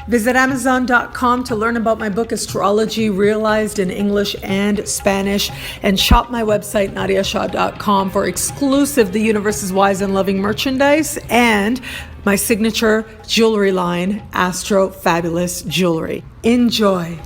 Visit Amazon.com to learn about my book, Astrology, realized in English and Spanish, and shop my website, NadiyaShah.com, for exclusive The Universe is Wise and Loving merchandise and my signature jewelry line, Astro Fabulous Jewelry. Enjoy.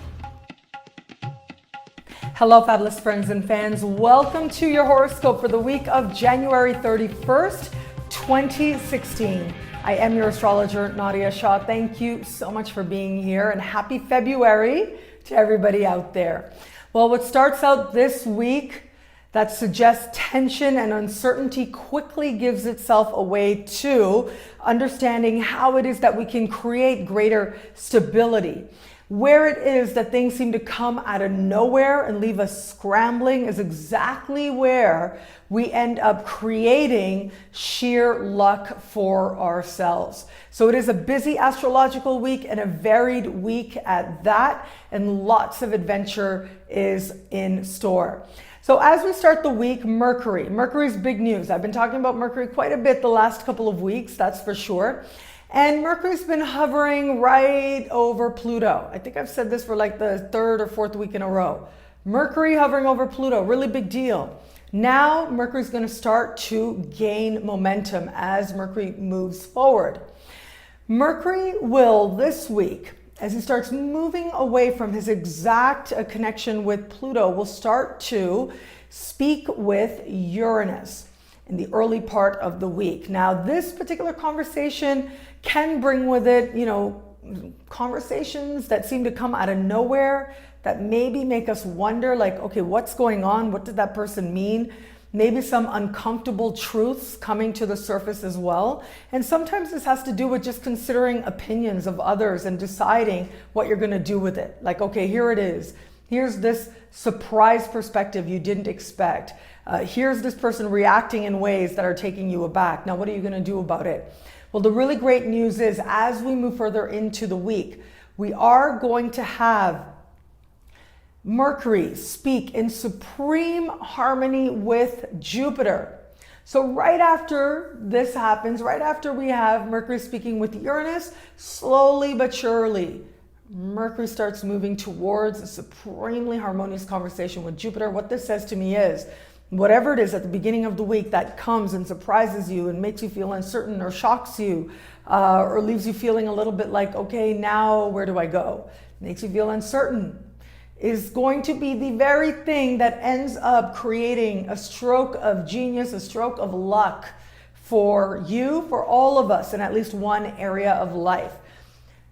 Hello, fabulous friends and fans. Welcome to your horoscope for the week of January 31st, 2016. I am your astrologer, Nadiya Shah. Thank you so much for being here, and happy February to everybody out there. Well, what starts out this week that suggests tension and uncertainty quickly gives itself away to understanding how it is that we can create greater stability. Where it is that things seem to come out of nowhere and leave us scrambling is exactly where we end up creating sheer luck for ourselves. So it is a busy astrological week and a varied week at that, and lots of adventure is in store. So as we start the week, Mercury's big news. I've been talking about Mercury quite a bit the last couple of weeks, that's for sure. And Mercury's been hovering right over Pluto. I think I've said this for like the third or fourth week in a row. Mercury hovering over Pluto, really big deal. Now Mercury's going to start to gain momentum as Mercury moves forward. Mercury will this week, as he starts moving away from his exact connection with Pluto, will start to speak with Uranus in the early part of the week. Now, this particular conversation can bring with it, conversations that seem to come out of nowhere that maybe make us wonder, like, okay, what's going on? What did that person mean? Maybe some uncomfortable truths coming to the surface as well. And sometimes this has to do with just considering opinions of others and deciding what you're going to do with it. Like, okay, here it is. Here's this surprise perspective you didn't expect. Here's this person reacting in ways that are taking you aback. Now, what are you going to do about it? Well, the really great news is as we move further into the week, we are going to have Mercury speak in supreme harmony with Jupiter. So right after this happens, right after we have Mercury speaking with Uranus, slowly but surely, Mercury starts moving towards a supremely harmonious conversation with Jupiter. What this says to me is, whatever it is at the beginning of the week that comes and surprises you and makes you feel uncertain or shocks you or leaves you feeling a little bit like, okay, now where do I go? Makes you feel uncertain, is going to be the very thing that ends up creating a stroke of genius, a stroke of luck for you, for all of us in at least one area of life.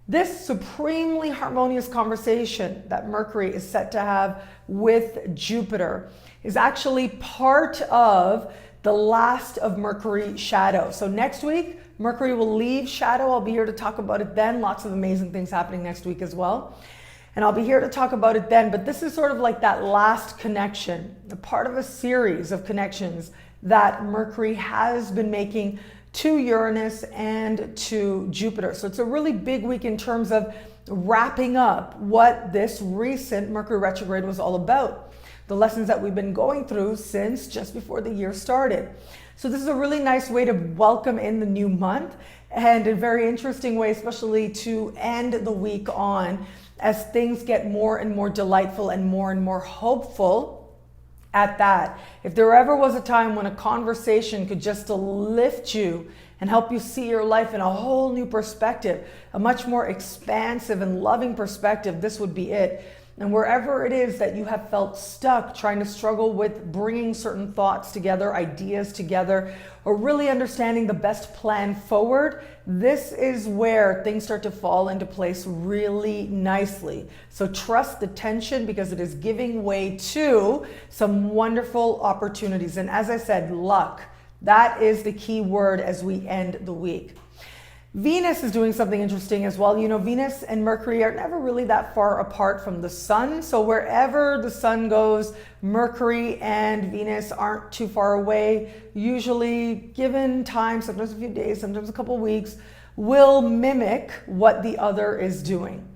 This supremely harmonious conversation that Mercury is set to have with Jupiter is actually part of the last of Mercury shadow. So next week, Mercury will leave shadow. I'll be here to talk about it then. Lots of amazing things happening next week as well. And I'll be here to talk about it then. But this is sort of like that last connection, a part of a series of connections that Mercury has been making to Uranus and to Jupiter. So it's a really big week in terms of wrapping up what this recent Mercury retrograde was all about. The lessons that we've been going through since just before the year started. So this is a really nice way to welcome in the new month, and a very interesting way, especially to end the week on, as things get more and more delightful and more hopeful at that. If there ever was a time when a conversation could just lift you and help you see your life in a whole new perspective, a much more expansive and loving perspective, this would be it. And wherever it is that you have felt stuck, trying to struggle with bringing certain thoughts together, ideas together, or really understanding the best plan forward, this is where things start to fall into place really nicely. So trust the tension, because it is giving way to some wonderful opportunities. And as I said, luck, that is the key word as we end the week. Venus is doing something interesting as well. You know, Venus and Mercury are never really that far apart from the sun. So wherever the sun goes, Mercury and Venus aren't too far away. Usually, given time, sometimes a few days, sometimes a couple weeks, will mimic what the other is doing.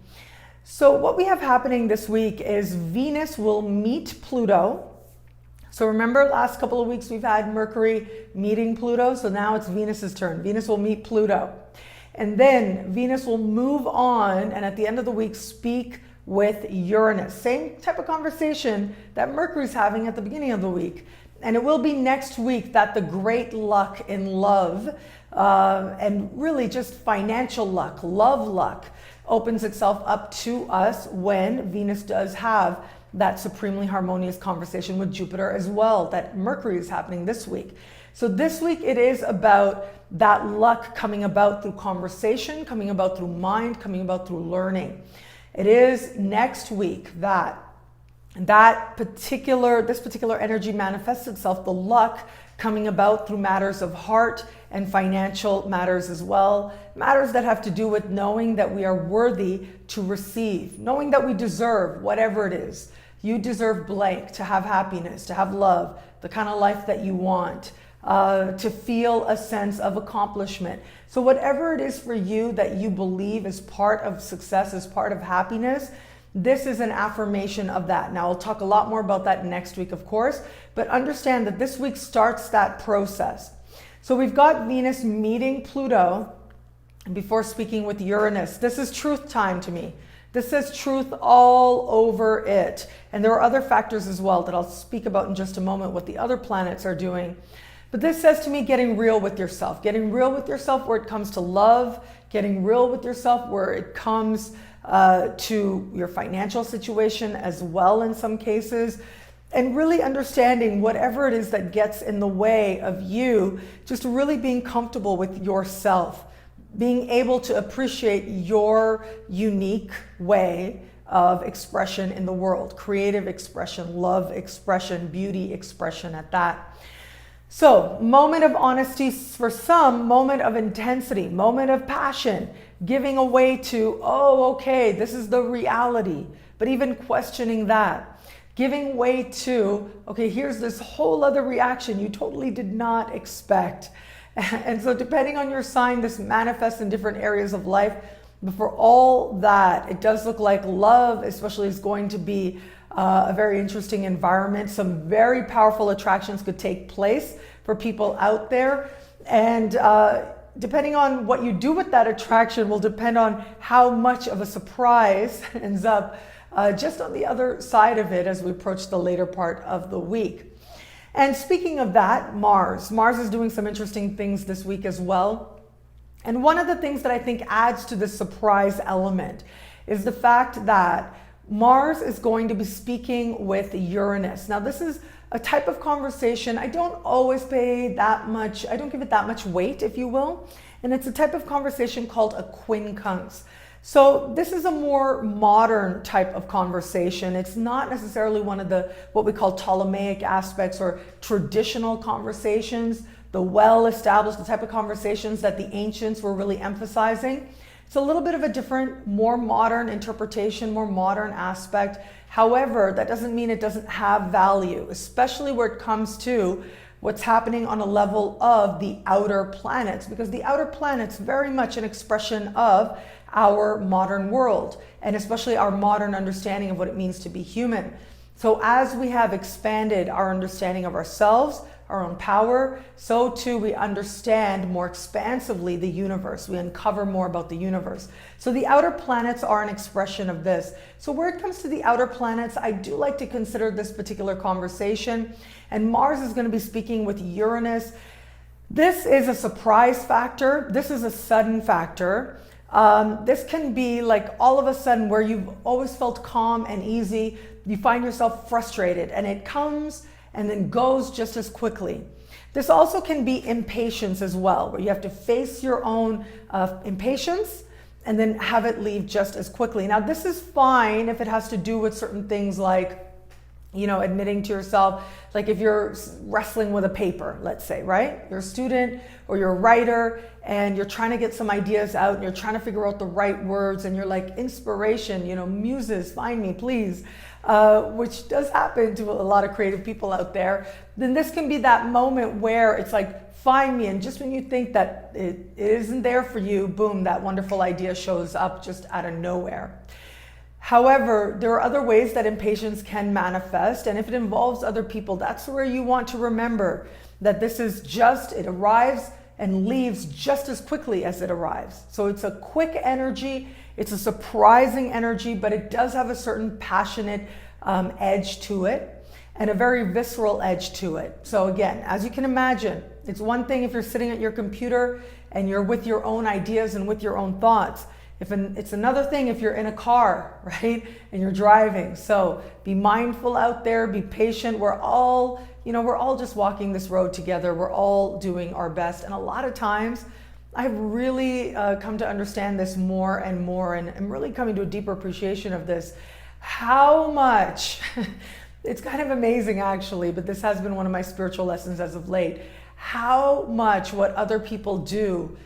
So what we have happening this week is Venus will meet Pluto. So remember, last couple of weeks we've had Mercury meeting Pluto. So now it's Venus's turn. Venus will meet Pluto. And then Venus will move on and at the end of the week speak with Uranus. Same type of conversation that Mercury's having at the beginning of the week. And it will be next week that the great luck in love and really just financial luck, love luck, opens itself up to us when Venus does have that supremely harmonious conversation with Jupiter as well, that Mercury is happening this week. So this week it is about that luck coming about through conversation, coming about through mind, coming about through learning. It is next week that this particular energy manifests itself, the luck coming about through matters of heart and financial matters as well. Matters that have to do with knowing that we are worthy to receive, knowing that we deserve whatever it is. You deserve blank, to have happiness, to have love, the kind of life that you want, to feel a sense of accomplishment. So whatever it is for you that you believe is part of success, is part of happiness, this is an affirmation of that. Now, I'll talk a lot more about that next week, of course, but understand that this week starts that process. So we've got Venus meeting Pluto before speaking with Uranus. This is truth time to me. This says truth all over it. And there are other factors as well that I'll speak about in just a moment, what the other planets are doing. But this says to me, getting real with yourself where it comes to love, getting real with yourself where it comes to your financial situation as well in some cases, and really understanding whatever it is that gets in the way of you, just really being comfortable with yourself, being able to appreciate your unique way of expression in the world, creative expression, love expression, beauty expression at that. So, moment of honesty for some, moment of intensity, moment of passion, giving away to, oh, okay, this is the reality, but even questioning that. Giving way to, okay, here's this whole other reaction you totally did not expect. And so depending on your sign, this manifests in different areas of life. But for all that, it does look like love especially is going to be a very interesting environment. Some very powerful attractions could take place for people out there. And depending on what you do with that attraction will depend on how much of a surprise ends up just on the other side of it as we approach the later part of the week. And speaking of that, Mars is doing some interesting things this week as well. And one of the things that I think adds to the surprise element is the fact that Mars is going to be speaking with Uranus. Now, this is a type of conversation I don't always pay that much, I don't give it that much weight, if you will. And it's a type of conversation called a quincunx. So this is a more modern type of conversation. It's not necessarily one of the what we call Ptolemaic aspects or traditional conversations, the well-established, the type of conversations that the ancients were really emphasizing. It's a little bit of a different, more modern interpretation, more modern aspect. However, that doesn't mean it doesn't have value, especially where it comes to what's happening on a level of the outer planets, because the outer planets very much an expression of our modern world, and especially our modern understanding of what it means to be human. So as we have expanded our understanding of ourselves, our own power, so too we understand more expansively the universe. We uncover more about the universe. So the outer planets are an expression of this. So where it comes to the outer planets, I do like to consider this particular conversation. And Mars is going to be speaking with Uranus. This is a surprise factor. This is a sudden factor. This can be like all of a sudden where you've always felt calm and easy, you find yourself frustrated and it comes and then goes just as quickly. This also can be impatience as well, where you have to face your own impatience and then have it leave just as quickly. Now, this is fine if it has to do with certain things like, admitting to yourself, like if you're wrestling with a paper, let's say, right? You're a student or you're a writer and you're trying to get some ideas out and you're trying to figure out the right words and you're like, inspiration, muses, find me, please, which does happen to a lot of creative people out there. Then this can be that moment where it's like, find me. And just when you think that it isn't there for you, boom, that wonderful idea shows up just out of nowhere. However, there are other ways that impatience can manifest, and if it involves other people, that's where you want to remember that this is just, it arrives and leaves just as quickly as it arrives. So it's a quick energy, it's a surprising energy, but it does have a certain passionate edge to it and a very visceral edge to it. So again, as you can imagine, it's one thing if you're sitting at your computer and you're with your own ideas and with your own thoughts. It's another thing if you're in a car, right, and you're driving. So be mindful out there, be patient. We're all just walking this road together. We're all doing our best. And a lot of times I've really come to understand this more and more, and I'm really coming to a deeper appreciation of this. How much, it's kind of amazing actually, but this has been one of my spiritual lessons as of late, how much what other people do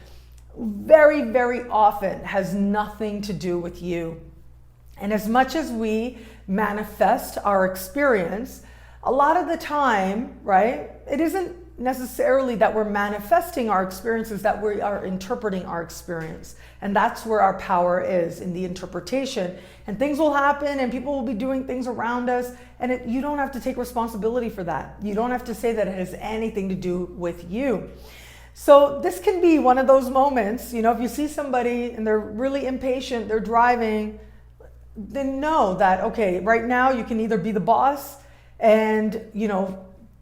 very, very often has nothing to do with you. And as much as we manifest our experience, a lot of the time, right, it isn't necessarily that we're manifesting our experiences, that we are interpreting our experience. And that's where our power is, in the interpretation. And things will happen and people will be doing things around us, and you don't have to take responsibility for that. You don't have to say that it has anything to do with you. So this can be one of those moments, if you see somebody and they're really impatient, they're driving, then know that, okay, right now you can either be the boss and,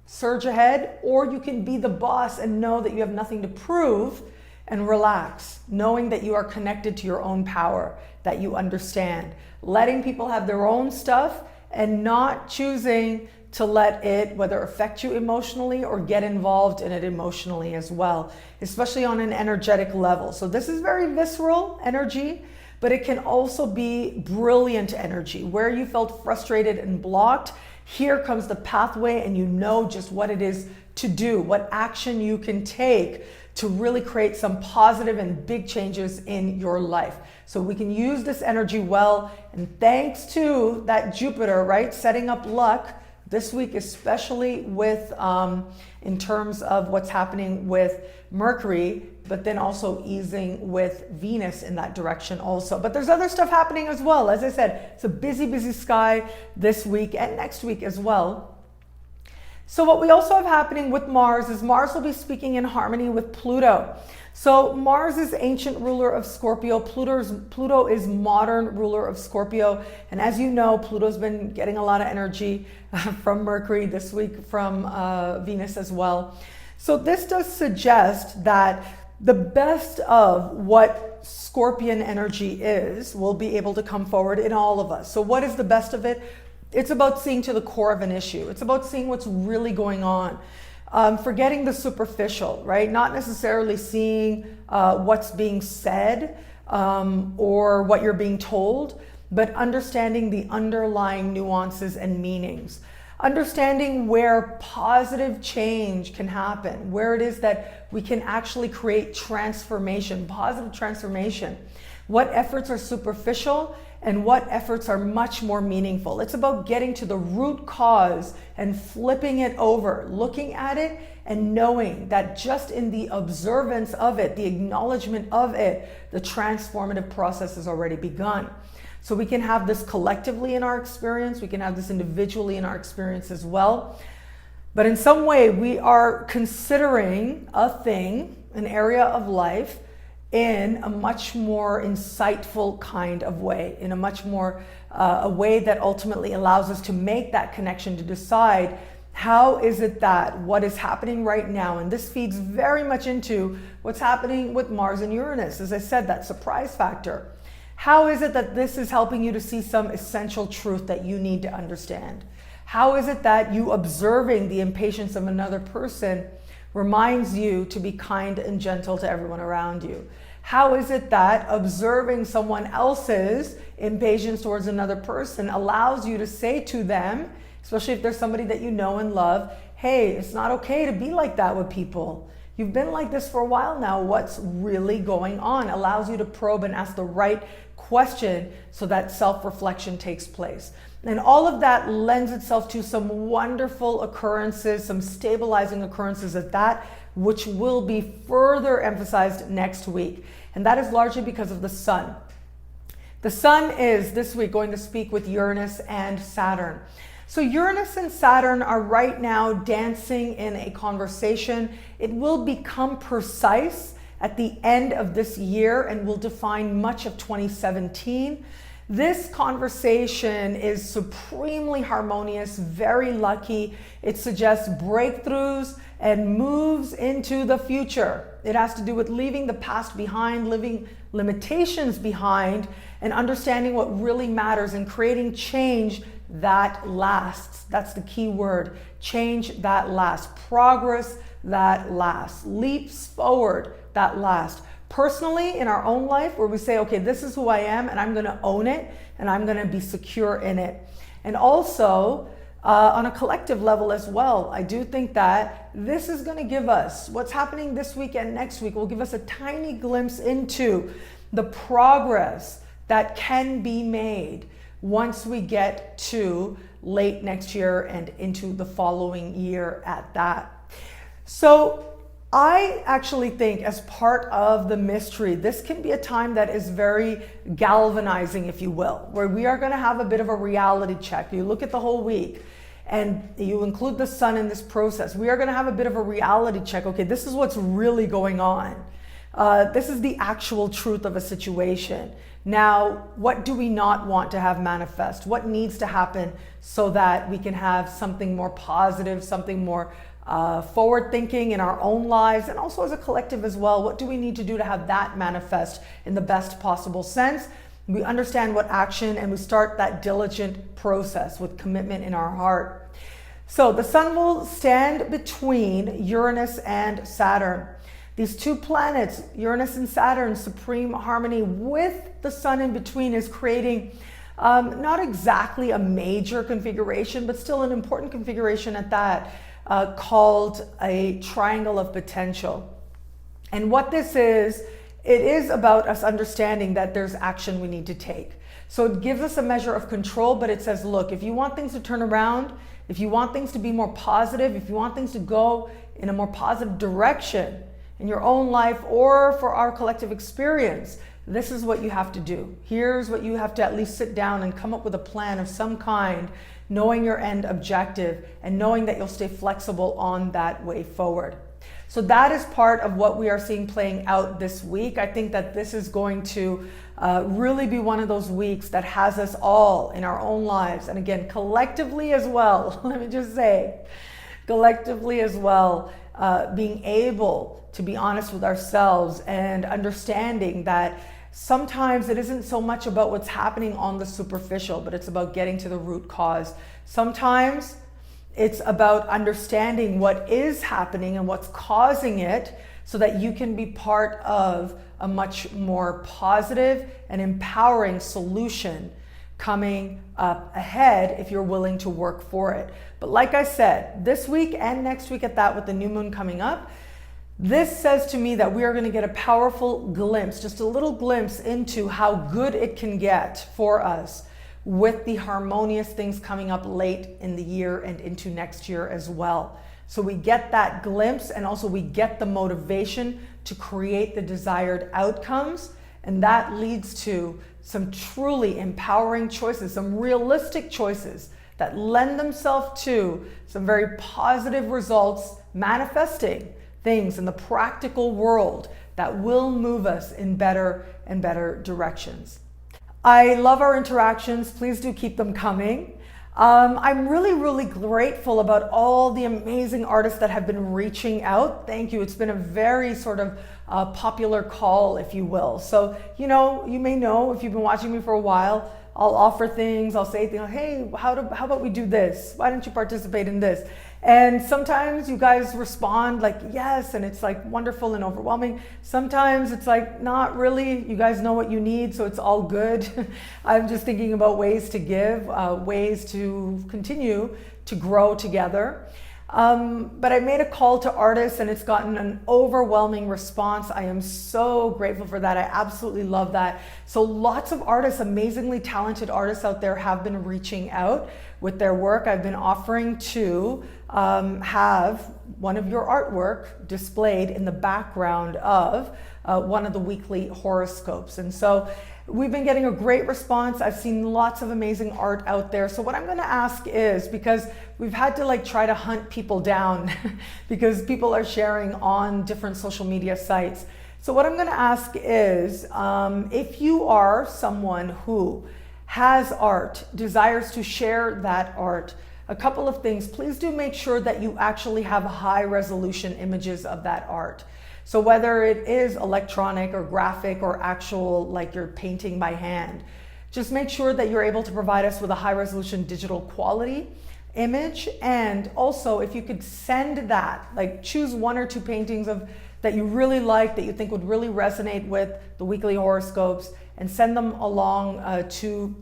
surge ahead, or you can be the boss and know that you have nothing to prove and relax, knowing that you are connected to your own power, that you understand, letting people have their own stuff and not choosing to let it whether affect you emotionally or get involved in it emotionally as well, especially on an energetic level. So this is very visceral energy, but it can also be brilliant energy. Where you felt frustrated and blocked, here comes the pathway, and you know just what it is to do, what action you can take to really create some positive and big changes in your life. So we can use this energy well, and thanks to that Jupiter, right, setting up luck this week, especially with in terms of what's happening with Mercury, but then also easing with Venus in that direction also. But there's other stuff happening as well. As I said, it's a busy, busy sky this week and next week as well. So what we also have happening with Mars is Mars will be speaking in harmony with Pluto. So Mars is ancient ruler of Scorpio. Pluto is modern ruler of Scorpio. And as you know, Pluto's been getting a lot of energy from Mercury this week, from Venus as well. So this does suggest that the best of what Scorpion energy is will be able to come forward in all of us. So what is the best of it? It's about seeing to the core of an issue. It's about seeing what's really going on. Forgetting the superficial, right? Not necessarily seeing what's being said or what you're being told, but understanding the underlying nuances and meanings. Understanding where positive change can happen, where it is that we can actually create transformation, positive transformation. What efforts are superficial and what efforts are much more meaningful. It's about getting to the root cause and flipping it over, looking at it and knowing that just in the observance of it, the acknowledgement of it, the transformative process has already begun. So we can have this collectively in our experience, we can have this individually in our experience as well. But in some way, we are considering a thing, an area of life, in a much more insightful kind of way, in a much more, a way that ultimately allows us to make that connection, to decide how is it that what is happening right now, and this feeds very much into what's happening with Mars and Uranus, as I said, that surprise factor. How is it that this is helping you to see some essential truth that you need to understand? How is it that you observing the impatience of another person reminds you to be kind and gentle to everyone around you? How is it that observing someone else's impatience towards another person allows you to say to them, especially if there's somebody that you know and love, hey, it's not okay to be like that with people. You've been like this for a while now. What's really going on? Allows you to probe and ask the right question so that self-reflection takes place. And all of that lends itself to some wonderful occurrences, some stabilizing occurrences at that, which will be further emphasized next week. And that is largely because of the sun. The sun is this week going to speak with Uranus and Saturn. So Uranus and Saturn are right now dancing in a conversation. It will become precise at the end of this year and will define much of 2017. This conversation is supremely harmonious, very lucky. It suggests breakthroughs and moves into the future. It has to do with leaving the past behind, leaving limitations behind, and understanding what really matters and creating change that lasts. That's the key word. Change that lasts. Progress that lasts. Leaps forward that last. Personally, in our own life, where we say, okay, this is who I am and I'm going to own it and I'm going to be secure in it. And also on a collective level as well, I do think that this is going to give us what's happening this week and next week will give us a tiny glimpse into the progress that can be made once we get to late next year and into the following year at that. So I actually think, as part of the mystery, this can be a time that is very galvanizing, if you will, where we are going to have a bit of a reality check. You look at the whole week and you include the sun in this process. We are going to have a bit of a reality check. Okay, this is what's really going on. This is the actual truth of a situation. Now, what do we not want to have manifest? What needs to happen so that we can have something more positive, something more forward thinking in our own lives, and also as a collective as well? What do we need to do to have that manifest in the best possible sense? We understand what action, and we start that diligent process with commitment in our heart. So the sun will stand between Uranus and Saturn. These two planets, Uranus and Saturn, supreme harmony with the sun in between, is creating not exactly a major configuration, but still an important configuration at that, called a triangle of potential. And what this is, it is about us understanding that there's action we need to take. So it gives us a measure of control, but it says, look, if you want things to turn around, if you want things to be more positive, if you want things to go in a more positive direction in your own life or for our collective experience, this is what you have to do. Here's what you have to at least sit down and come up with a plan of some kind, knowing your end objective and knowing that you'll stay flexible on that way forward. So that is part of what we are seeing playing out this week. I think that this is going to really be one of those weeks that has us all in our own lives. And again, collectively as well, let me just say, collectively as well, being able to be honest with ourselves and understanding that sometimes it isn't so much about what's happening on the superficial, but it's about getting to the root cause. Sometimes it's about understanding what is happening and what's causing it so that you can be part of a much more positive and empowering solution coming up ahead if you're willing to work for it. But like I said, this week and next week at that, with the new moon coming up, this says to me that we are going to get a powerful glimpse, just a little glimpse into how good it can get for us with the harmonious things coming up late in the year and into next year as well. So we get that glimpse, and also we get the motivation to create the desired outcomes. And that leads to some truly empowering choices, some realistic choices that lend themselves to some very positive results, manifesting things in the practical world that will move us in better and better directions. I love our interactions. Please do keep them coming. I'm really grateful about all the amazing artists that have been reaching out. Thank you. It's been a very sort of popular call, if you will. So, you know, you may know if you've been watching me for a while, I'll offer things, I'll say things, hey, how about we do this? Why don't you participate in this? And sometimes you guys respond like, yes, and it's like wonderful and overwhelming. Sometimes it's like, not really, you guys know what you need, so it's all good. I'm just thinking about ways to give, ways to continue to grow together. But I made a call to artists and it's gotten an overwhelming response. I am so grateful for that. I absolutely love that. So lots of artists, amazingly talented artists out there have been reaching out with their work. I've been offering to have one of your artwork displayed in the background of one of the weekly horoscopes. And so we've been getting a great response. I've seen lots of amazing art out there. So what I'm going to ask is, because we've had to like try to hunt people down because people are sharing on different social media sites. So what I'm going to ask is, if you are someone who has art, desires to share that art, a couple of things. Please do make sure that you actually have high resolution images of that art. So whether it is electronic or graphic or actual, like you're painting by hand, just make sure that you're able to provide us with a high resolution digital quality image. And also, if you could send that, like choose one or two paintings that you really like, that you think would really resonate with the weekly horoscopes, and send them along to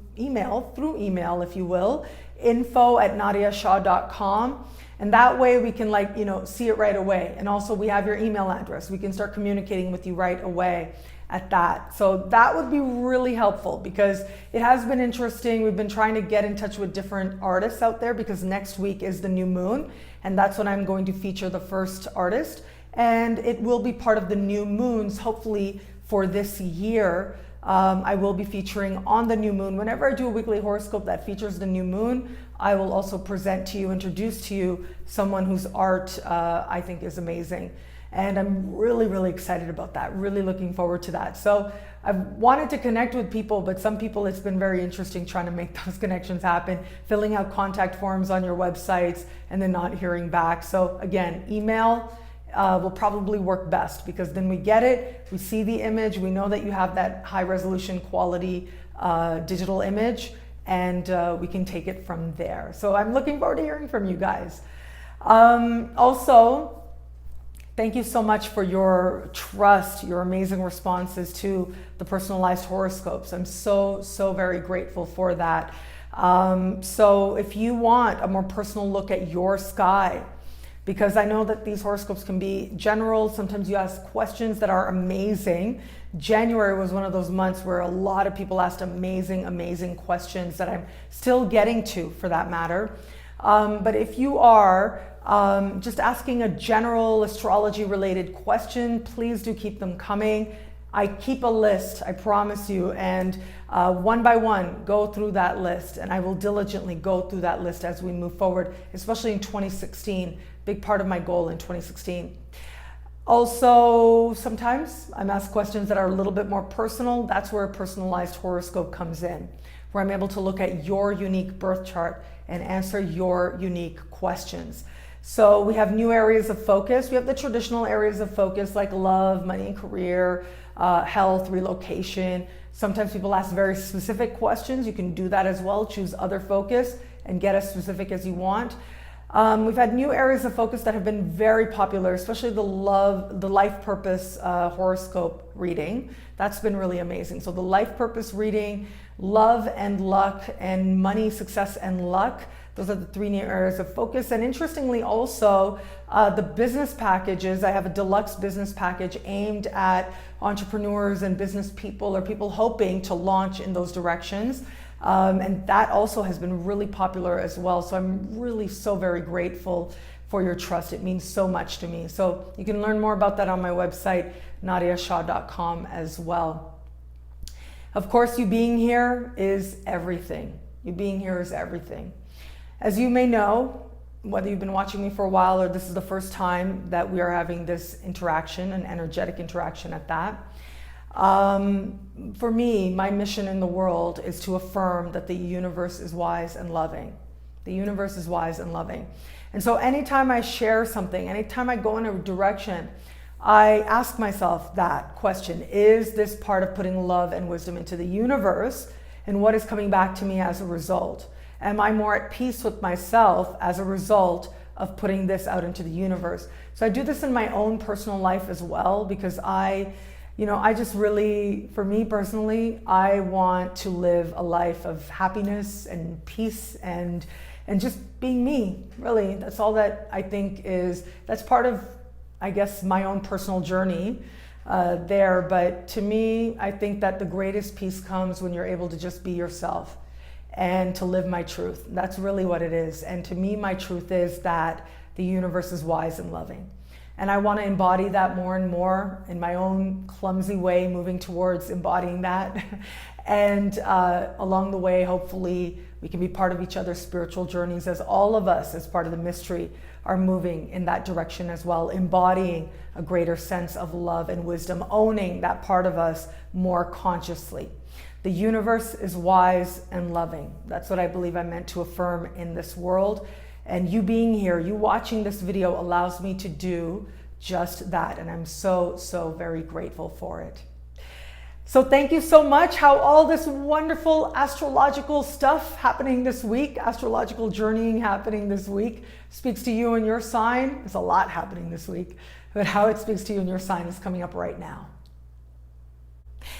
through email, if you will, info@nadiyashah.com. And that way we can see it right away. And also we have your email address. We can start communicating with you right away at that. So that would be really helpful, because it has been interesting. We've been trying to get in touch with different artists out there, because next week is the new moon. And that's when I'm going to feature the first artist. And it will be part of the new moons, hopefully for this year. I will be featuring on the new moon. Whenever I do a weekly horoscope that features the new moon, I will also present to you, introduce to you someone whose art I think is amazing. And I'm really, really excited about that. Really looking forward to that. So I've wanted to connect with people, but some people, it's been very interesting trying to make those connections happen, filling out contact forms on your websites and then not hearing back. So again, email will probably work best, because then we get it, we see the image, we know that you have that high resolution quality digital image, and we can take it from there. So I'm looking forward to hearing from you guys. Also, thank you so much for your trust, your amazing responses to the personalized horoscopes. I'm so, so very grateful for that. So if you want a more personal look at your sky, because I know that these horoscopes can be general. Sometimes you ask questions that are amazing. January was one of those months where a lot of people asked amazing, amazing questions that I'm still getting to, for that matter. But if you are just asking a general astrology related question, please do keep them coming. I keep a list, I promise you, and one by one go through that list, and I will diligently go through that list as we move forward, especially in 2016. Big part of my goal in 2016. Also, sometimes I'm asked questions that are a little bit more personal. That's where a personalized horoscope comes in, where I'm able to look at your unique birth chart and answer your unique questions. So we have new areas of focus. We have the traditional areas of focus like love, money and career, health, relocation. Sometimes people ask very specific questions. You can do that as well. Choose other focus and get as specific as you want. We've had new areas of focus that have been very popular, especially the life purpose horoscope reading. That's been really amazing. So the life purpose reading, love and luck, and money, success and luck. Those are the three new areas of focus. And interestingly also, the business packages, I have a deluxe business package aimed at entrepreneurs and business people, or people hoping to launch in those directions. And that also has been really popular as well. So I'm really so very grateful for your trust. It means so much to me. So you can learn more about that on my website, nadiyashah.com, as well. Of course, you being here is everything. You being here is everything. As you may know, whether you've been watching me for a while or this is the first time that we are having this interaction, an energetic interaction at that, for me, my mission in the world is to affirm that the universe is wise and loving. The universe is wise and loving. And so anytime I share something, anytime I go in a direction, I ask myself that question: is this part of putting love and wisdom into the universe? And what is coming back to me as a result? Am I more at peace with myself as a result of putting this out into the universe? So I do this in my own personal life as well, because I just really, for me personally, I want to live a life of happiness and peace and just being me, really. That's all that I think that's part of, I guess, my own personal journey there. But to me, I think that the greatest peace comes when you're able to just be yourself and to live my truth. That's really what it is. And to me, my truth is that the universe is wise and loving. And I want to embody that more and more in my own clumsy way, moving towards embodying that. And along the way, hopefully, we can be part of each other's spiritual journeys, as all of us, as part of the mystery, are moving in that direction as well, embodying a greater sense of love and wisdom, owning that part of us more consciously. The universe is wise and loving. That's what I believe I'm meant to affirm in this world. And you being here, you watching this video, allows me to do just that. And I'm so, so very grateful for it. So thank you so much. How all this wonderful astrological stuff happening this week, astrological journeying happening this week, speaks to you and your sign. There's a lot happening this week, but how it speaks to you and your sign is coming up right now.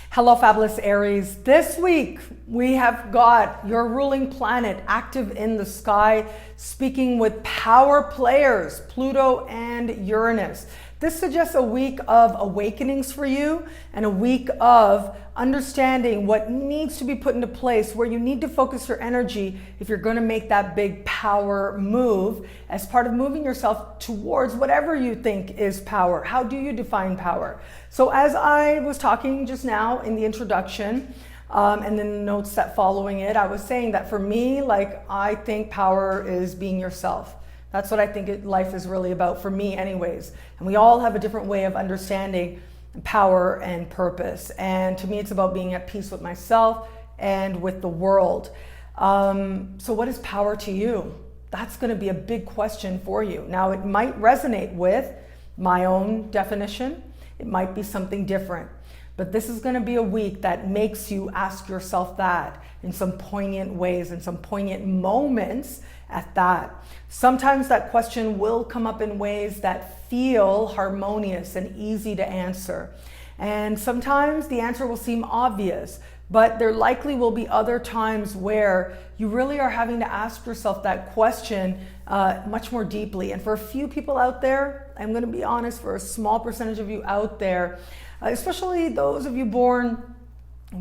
Hello, fabulous Aries. This week, we have got your ruling planet active in the sky, speaking with power players, Pluto and Uranus. This suggests a week of awakenings for you and a week of understanding what needs to be put into place, where you need to focus your energy if you're going to make that big power move as part of moving yourself towards whatever you think is power. How do you define power? So as I was talking just now in the introduction, and then the notes that following it, I was saying that for me, I think power is being yourself. That's what I think life is really about, for me anyways. And we all have a different way of understanding power and purpose. And to me, it's about being at peace with myself and with the world. So what is power to you? That's going to be a big question for you. Now, it might resonate with my own definition. It might be something different. But this is going to be a week that makes you ask yourself that in some poignant ways, in some poignant moments at that. Sometimes that question will come up in ways that feel harmonious and easy to answer. And sometimes the answer will seem obvious, but there likely will be other times where you really are having to ask yourself that question much more deeply. And for a few people out there, I'm going to be honest, for a small percentage of you out there, especially those of you born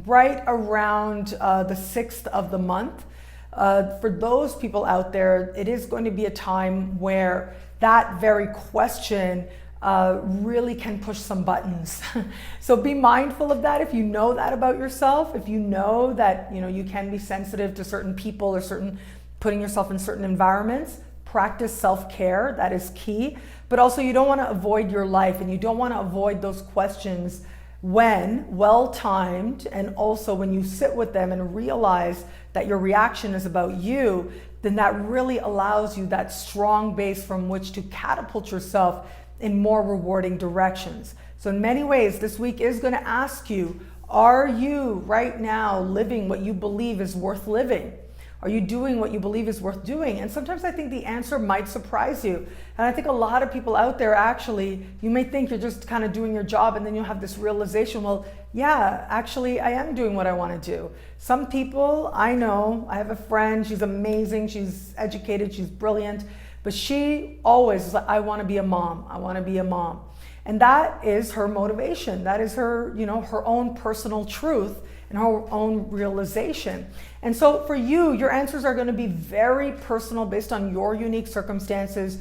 right around the 6th of the month, for those people out there, it is going to be a time where that very question really can push some buttons. So be mindful of that. If you know that about yourself, if you know that you can be sensitive to certain people or putting yourself in certain environments, practice self-care. That is key. But also, you don't want to avoid your life, and you don't want to avoid those questions when well-timed, and also when you sit with them and realize that your reaction is about you, then that really allows you that strong base from which to catapult yourself in more rewarding directions. So in many ways, this week is going to ask you, are you right now living what you believe is worth living? Are you doing what you believe is worth doing? And sometimes I think the answer might surprise you. And I think a lot of people out there, actually, you may think you're just kind of doing your job, and then you'll have this realization, well, yeah, actually, I am doing what I want to do. Some people, I know, I have a friend, she's amazing, she's educated, she's brilliant, but she always is like, I want to be a mom, I want to be a mom. And that is her motivation. That is her, her own personal truth and her own realization. And so for you, your answers are going to be very personal based on your unique circumstances.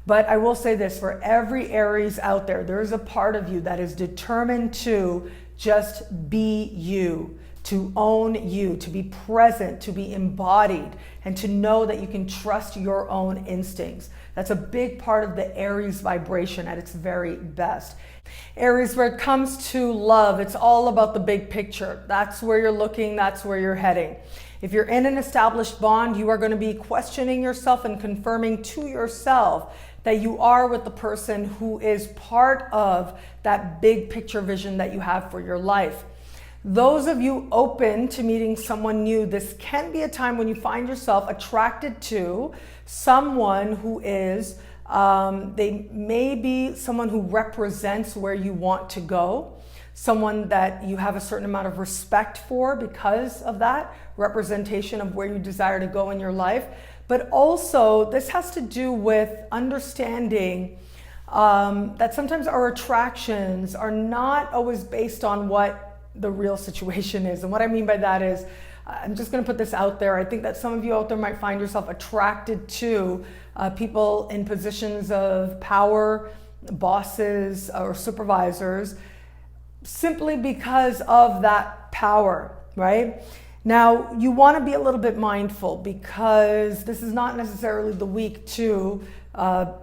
But I will say this, for every Aries out there, there is a part of you that is determined to just be you, to own you, to be present, to be embodied, and to know that you can trust your own instincts. That's a big part of the Aries vibration at its very best. Aries, where it comes to love, it's all about the big picture. That's where you're looking, that's where you're heading. If you're in an established bond, you are going to be questioning yourself and confirming to yourself that you are with the person who is part of that big picture vision that you have for your life. Those of you open to meeting someone new, this can be a time when you find yourself attracted to someone who is, they may be someone who represents where you want to go, someone that you have a certain amount of respect for because of that representation of where you desire to go in your life. But also, this has to do with understanding that sometimes our attractions are not always based on what the real situation is. And what I mean by that is, I'm just going to put this out there. I think that some of you out there might find yourself attracted to people in positions of power, bosses or supervisors, simply because of that power. right? Now, you want to be a little bit mindful because this is not necessarily the week to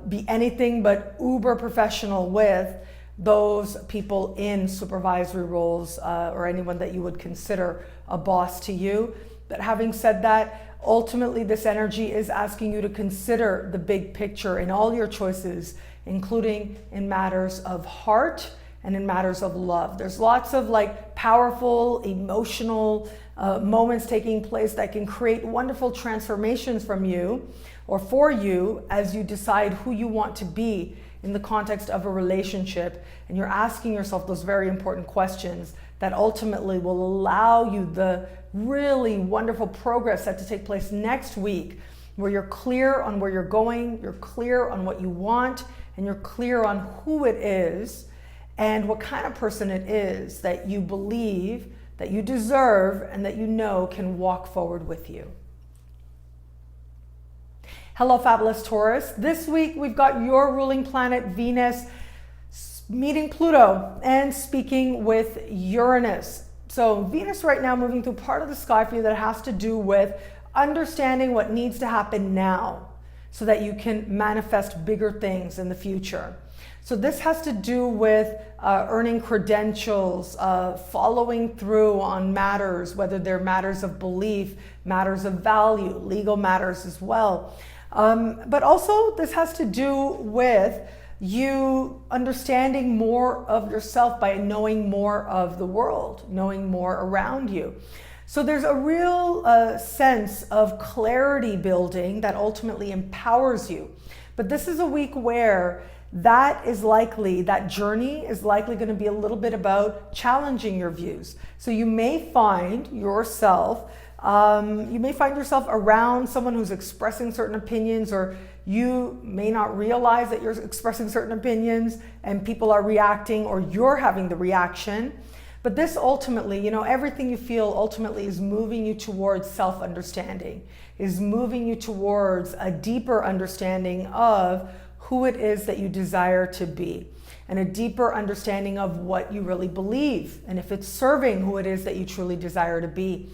be anything but uber professional with those people in supervisory roles or anyone that you would consider a boss to you. But having said that, ultimately this energy is asking you to consider the big picture in all your choices, including in matters of heart and in matters of love. There's lots of like powerful, emotional moments taking place that can create wonderful transformations from you or for you as you decide who you want to be in the context of a relationship. And you're asking yourself those very important questions that ultimately will allow you the really wonderful progress set to take place next week, where you're clear on where you're going, you're clear on what you want, and you're clear on who it is and what kind of person it is that you believe, that you deserve, and that you know can walk forward with you. Hello, fabulous Taurus. This week we've got your ruling planet Venus meeting Pluto and speaking with Uranus. So Venus right now moving through part of the sky for you that has to do with understanding what needs to happen now so that you can manifest bigger things in the future. So this has to do with earning credentials, following through on matters, whether they're matters of belief, matters of value, legal matters as well. But also this has to do with you understanding more of yourself by knowing more of the world, knowing more around you. So there's a real sense of clarity building that ultimately empowers you. But this is a week where that journey is likely going to be a little bit about challenging your views. So you may find yourself around someone who's expressing certain opinions, or you may not realize that you're expressing certain opinions and people are reacting, or you're having the reaction. But this ultimately, everything you feel ultimately is moving you towards self-understanding, is moving you towards a deeper understanding of who it is that you desire to be, and a deeper understanding of what you really believe, and if it's serving who it is that you truly desire to be.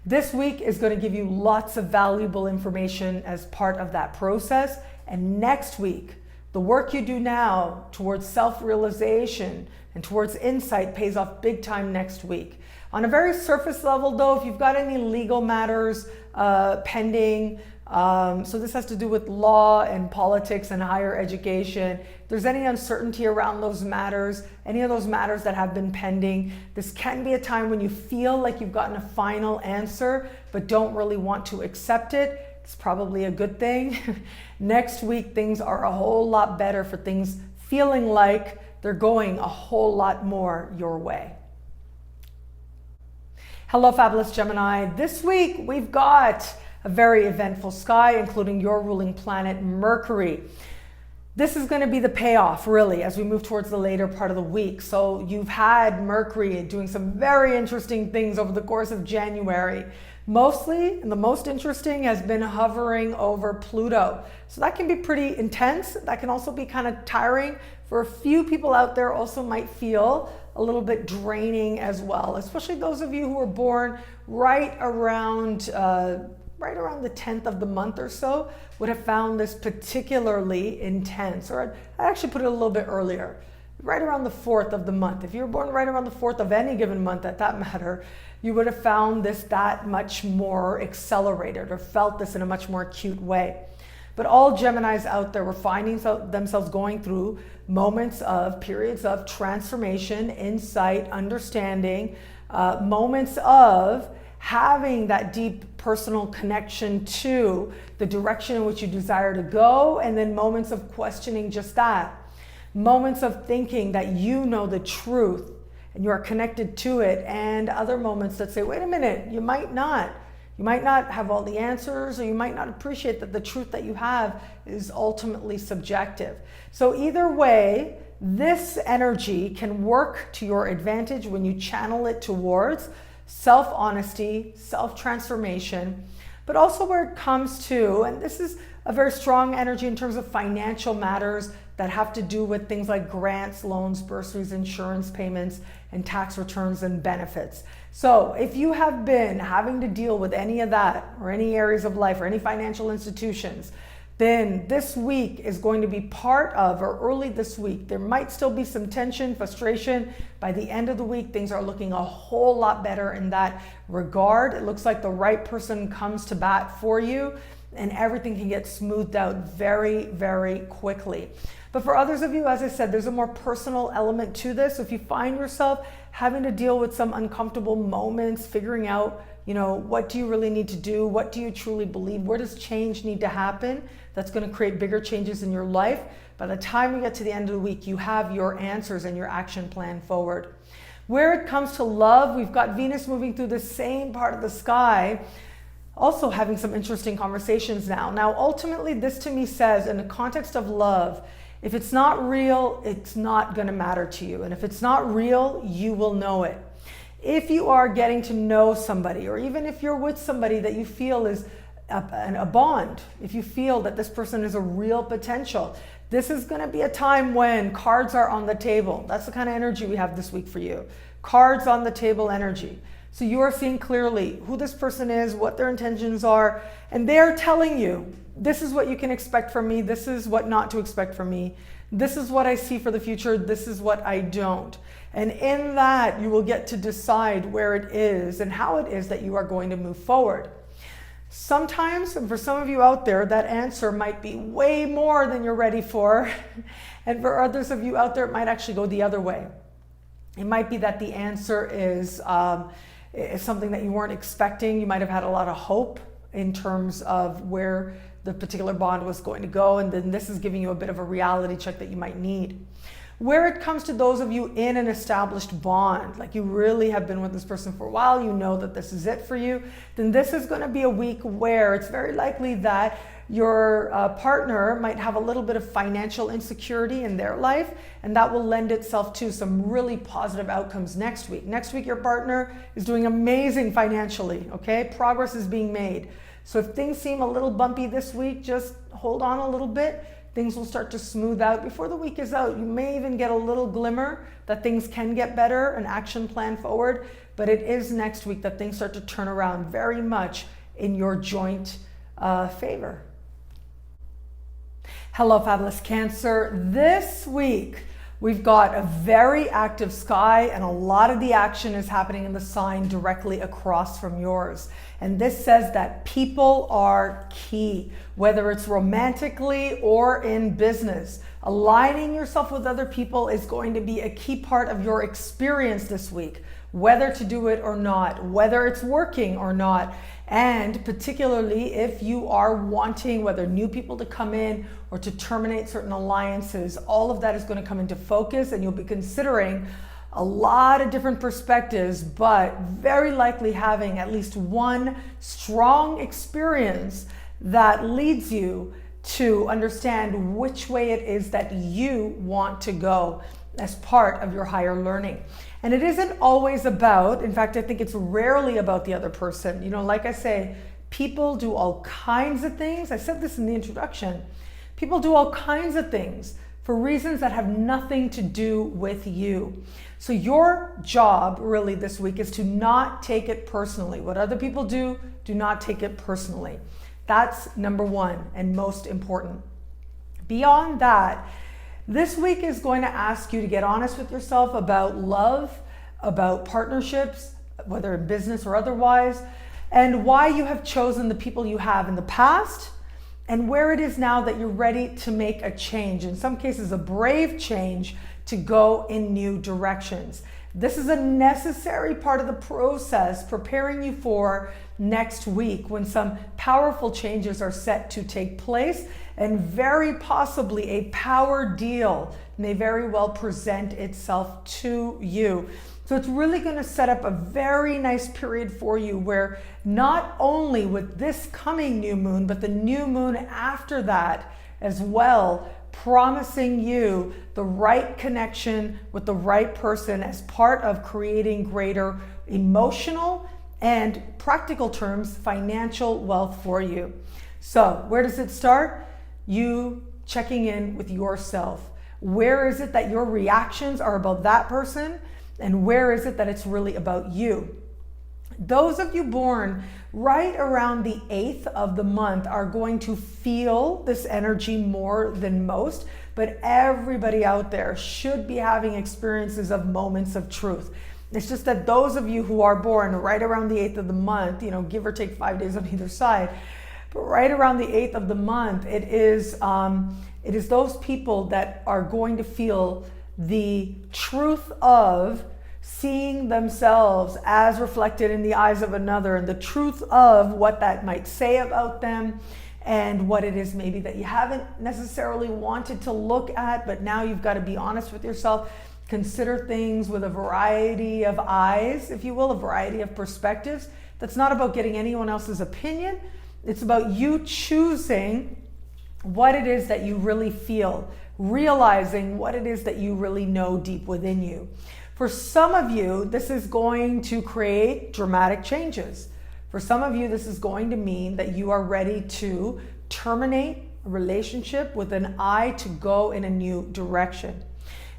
This week is going to give you lots of valuable information as part of that process. And next week, the work you do now towards self-realization and towards insight pays off big time next week. On a very surface level though, if you've got any legal matters pending, so this has to do with law and politics and higher education. If there's any uncertainty around those matters, any of those matters that have been pending, this can be a time when you feel like you've gotten a final answer, but don't really want to accept it. It's probably a good thing. Next week, things are a whole lot better for things feeling like they're going a whole lot more your way. Hello, fabulous Gemini. This week, we've got a very eventful sky, including your ruling planet, Mercury. This is going to be the payoff, really, as we move towards the later part of the week. So you've had Mercury doing some very interesting things over the course of January. Mostly, and the most interesting, has been hovering over Pluto. So that can be pretty intense. That can also be kind of tiring. For a few people out there, also might feel a little bit draining as well, especially those of you who were born right around the 10th of the month or so would have found this particularly intense. Or I'd actually put it a little bit earlier, right around the 4th of the month. If you were born right around the 4th of any given month at that matter, you would have found this that much more accelerated or felt this in a much more acute way. But all Geminis out there were finding themselves going through periods of transformation, insight, understanding, moments of having that deep personal connection to the direction in which you desire to go, and then moments of questioning just that. Moments of thinking that you know the truth and you are connected to it, and other moments that say, wait a minute, you might not have all the answers, or you might not appreciate that the truth that you have is ultimately subjective. So either way, this energy can work to your advantage when you channel it towards self-honesty, self-transformation, but also where it comes to, and this is a very strong energy in terms of financial matters that have to do with things like grants, loans, bursaries, insurance payments, and tax returns and benefits. So if you have been having to deal with any of that, or any areas of life, or any financial institutions, then this week is going to be part of, or early this week, there might still be some tension, frustration. By the end of the week, things are looking a whole lot better in that regard. It looks like the right person comes to bat for you, and everything can get smoothed out very, very quickly. But for others of you, as I said, there's a more personal element to this. So if you find yourself having to deal with some uncomfortable moments, figuring out, what do you really need to do? What do you truly believe? Where does change need to happen? That's going to create bigger changes in your life. By the time we get to the end of the week, you have your answers and your action plan forward. Where it comes to love, we've got Venus moving through the same part of the sky, also having some interesting conversations now. Now, ultimately, this to me says, in the context of love, if it's not real, it's not going to matter to you. And if it's not real, you will know it. If you are getting to know somebody, or even if you're with somebody that you feel is a bond, if you feel that this person is a real potential, this is going to be a time when cards are on the table. That's the kind of energy we have this week for you. Cards on the table energy. So you are seeing clearly who this person is, what their intentions are, and they are telling you, this is what you can expect from me, this is what not to expect from me, this is what I see for the future, this is what I don't. And in that, you will get to decide where it is and how it is that you are going to move forward. Sometimes, and for some of you out there, that answer might be way more than you're ready for. And for others of you out there, it might actually go the other way. It might be that the answer is something that you weren't expecting. You might have had a lot of hope in terms of where the particular bond was going to go, and then this is giving you a bit of a reality check that you might need. Where it comes to those of you in an established bond, like you really have been with this person for a while, you know that this is it for you, then this is going to be a week where it's very likely that your partner might have a little bit of financial insecurity in their life, and that will lend itself to some really positive outcomes next week. Next week, your partner is doing amazing financially, okay? Progress is being made. So if things seem a little bumpy this week, just hold on a little bit. Things will start to smooth out before the week is out. You may even get a little glimmer that things can get better, an action plan forward, but it is next week that things start to turn around very much in your joint favor. Hello, fabulous Cancer. This week, we've got a very active sky, and a lot of the action is happening in the sign directly across from yours. And this says that people are key, whether it's romantically or in business. Aligning yourself with other people is going to be a key part of your experience this week, whether to do it or not, whether it's working or not. And particularly if you are wanting whether new people to come in or to terminate certain alliances, all of that is going to come into focus, and you'll be considering a lot of different perspectives, but very likely having at least one strong experience that leads you to understand which way it is that you want to go as part of your higher learning. And it isn't always about, in fact, I think it's rarely about the other person. Like I say, people do all kinds of things. I said this in the introduction. People do all kinds of things for reasons that have nothing to do with you. So your job really this week is to not take it personally. What other people do, do not take it personally. That's number one and most important. Beyond that, this week is going to ask you to get honest with yourself about love, about partnerships, whether in business or otherwise, and why you have chosen the people you have in the past, and where it is now that you're ready to make a change. In some cases, a brave change to go in new directions. This is a necessary part of the process preparing you for next week, when some powerful changes are set to take place, and very possibly a power deal may very well present itself to you. So it's really going to set up a very nice period for you, where not only with this coming new moon, but the new moon after that as well, promising you the right connection with the right person as part of creating greater emotional and practical terms, financial wealth for you. So where does it start? You checking in with yourself. Where is it that your reactions are about that person, and where is it that it's really about you? Those of you born right around the 8th of the month are going to feel this energy more than most, but everybody out there should be having experiences of moments of truth. It's just that those of you who are born right around the 8th of the month, give or take 5 days on either side, but right around the 8th of the month, it is those people that are going to feel the truth of seeing themselves as reflected in the eyes of another, and the truth of what that might say about them, and what it is maybe that you haven't necessarily wanted to look at, but now you've got to be honest with yourself. Consider things with a variety of eyes, if you will, a variety of perspectives. That's not about getting anyone else's opinion. It's about you choosing what it is that you really feel, realizing what it is that you really know deep within you. For some of you, this is going to create dramatic changes. For some of you, this is going to mean that you are ready to terminate a relationship with an eye to go in a new direction.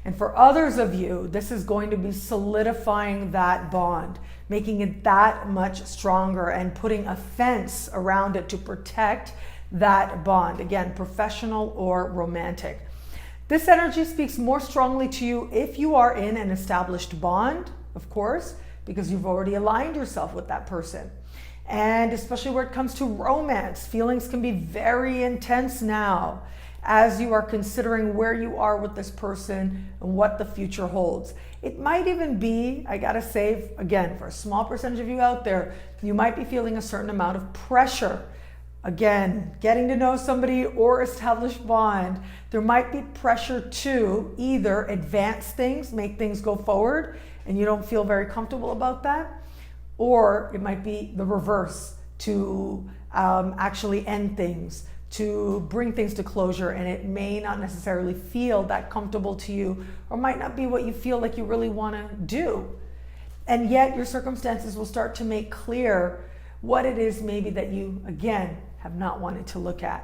And for others of you, this is going to be solidifying that bond, making it that much stronger, and putting a fence around it to protect that bond. Again, professional or romantic. This energy speaks more strongly to you if you are in an established bond, of course, because you've already aligned yourself with that person. And especially where it comes to romance, feelings can be very intense now as you are considering where you are with this person and what the future holds. It might even be, I gotta say, again, for a small percentage of you out there, you might be feeling a certain amount of pressure. Again, getting to know somebody or establish bond, there might be pressure to either advance things, make things go forward, and you don't feel very comfortable about that, or it might be the reverse, to actually end things, to bring things to closure, and it may not necessarily feel that comfortable to you, or might not be what you feel like you really want to do. And yet your circumstances will start to make clear what it is maybe that you, again, have not wanted to look at.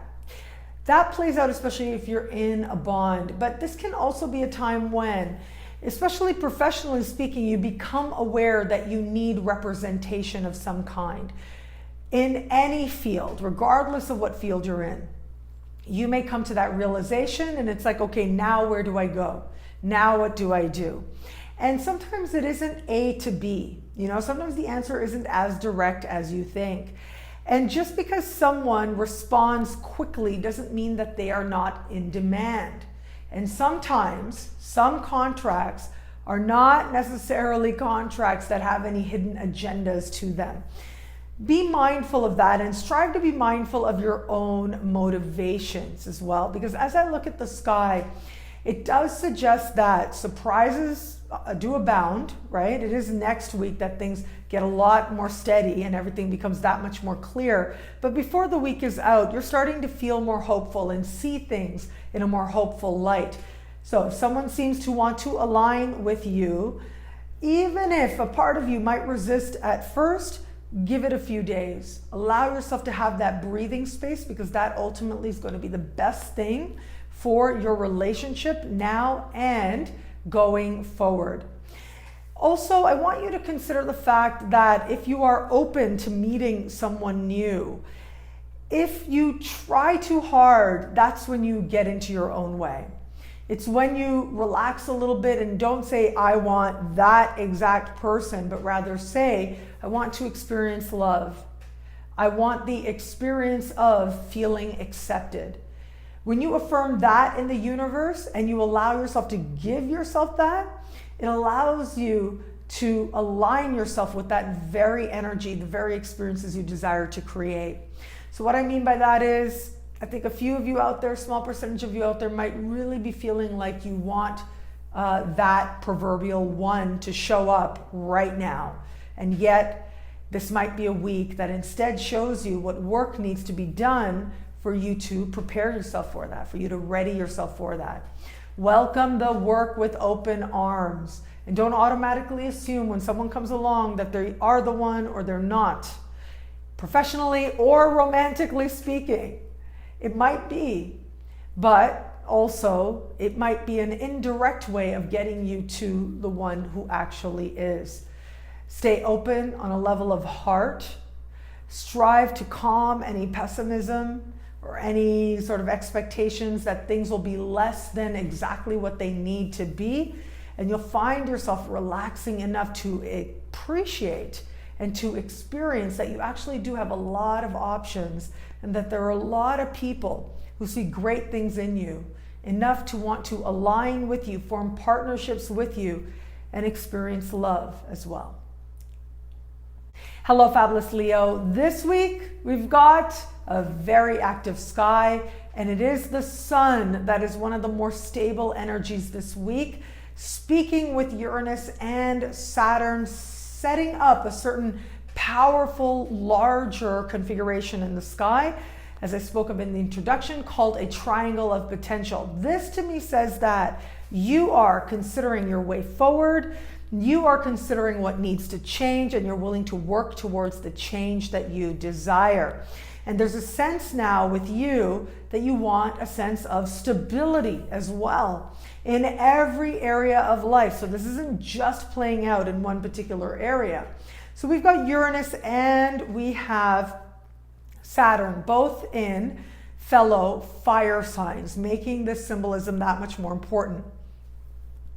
That plays out especially if you're in a bond, but this can also be a time when, especially professionally speaking, you become aware that you need representation of some kind. In any field, regardless of what field you're in, you may come to that realization, and it's like, okay, now where do I go? Now what do I do? And sometimes it isn't A to B. Sometimes the answer isn't as direct as you think. And just because someone responds quickly doesn't mean that they are not in demand. And sometimes some contracts are not necessarily contracts that have any hidden agendas to them. Be mindful of that, and strive to be mindful of your own motivations as well. Because as I look at the sky, it does suggest that surprises do abound, right? It is next week that things get a lot more steady and everything becomes that much more clear. But before the week is out, you're starting to feel more hopeful and see things in a more hopeful light. So if someone seems to want to align with you, even if a part of you might resist at first, give it a few days. Allow yourself to have that breathing space, because that ultimately is going to be the best thing for your relationship now and going forward. Also, I want you to consider the fact that if you are open to meeting someone new, if you try too hard, that's when you get into your own way. It's when you relax a little bit and don't say, I want that exact person, but rather say, I want to experience love. I want the experience of feeling accepted. When you affirm that in the universe and you allow yourself to give yourself that, it allows you to align yourself with that very energy, the very experiences you desire to create. So what I mean by that is, I think a few of you out there, small percentage of you out there, might really be feeling like you want that proverbial one to show up right now. And yet, this might be a week that instead shows you what work needs to be done for you to prepare yourself for that, for you to ready yourself for that. Welcome the work with open arms. And don't automatically assume when someone comes along that they are the one or they're not. Professionally or romantically speaking, it might be. but also it might be an indirect way of getting you to the one who actually is. Stay open on a level of heart. Strive to calm any pessimism or any sort of expectations that things will be less than exactly what they need to be. And you'll find yourself relaxing enough to appreciate and to experience that you actually do have a lot of options, and that there are a lot of people who see great things in you, enough to want to align with you, form partnerships with you, and experience love as well. Hello, fabulous Leo. This week, we've got a very active sky, and it is the sun that is one of the more stable energies this week, speaking with Uranus and Saturn, setting up a certain powerful, larger configuration in the sky, as I spoke of in the introduction, called a triangle of potential. This to me says that you are considering your way forward, you are considering what needs to change, and you're willing to work towards the change that you desire. And there's a sense now with you that you want a sense of stability as well in every area of life. So this isn't just playing out in one particular area. So we've got Uranus and we have Saturn, both in fellow fire signs, making this symbolism that much more important.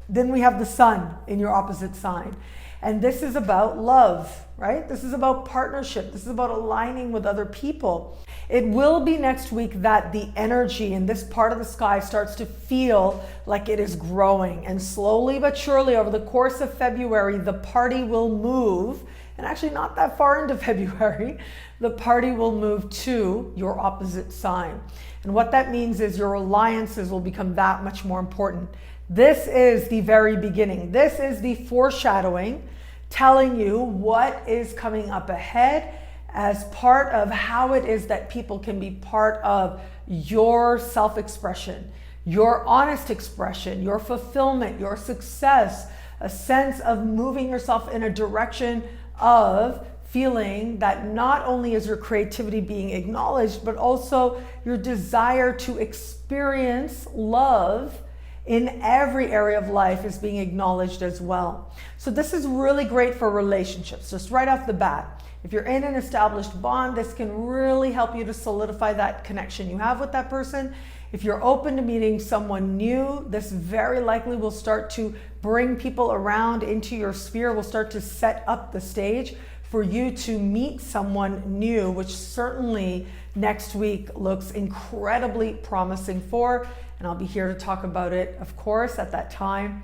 Then we have the sun in your opposite sign. And this is about love, right? This is about partnership. This is about aligning with other people. It will be next week that the energy in this part of the sky starts to feel like it is growing. And slowly but surely over the course of February, the party will move. And actually not that far into February, the party will move to your opposite sign. And what that means is your alliances will become that much more important. This is the very beginning. This is the foreshadowing, telling you what is coming up ahead as part of how it is that people can be part of your self-expression, your honest expression, your fulfillment, your success, a sense of moving yourself in a direction of feeling that not only is your creativity being acknowledged, but also your desire to experience love in every area of life is being acknowledged as well. So this is really great for relationships, just right off the bat. If you're in an established bond, this can really help you to solidify that connection you have with that person. If you're open to meeting someone new, this very likely will start to bring people around into your sphere, will start to set up the stage for you to meet someone new, which certainly next week looks incredibly promising for. And I'll be here to talk about it, of course, at that time.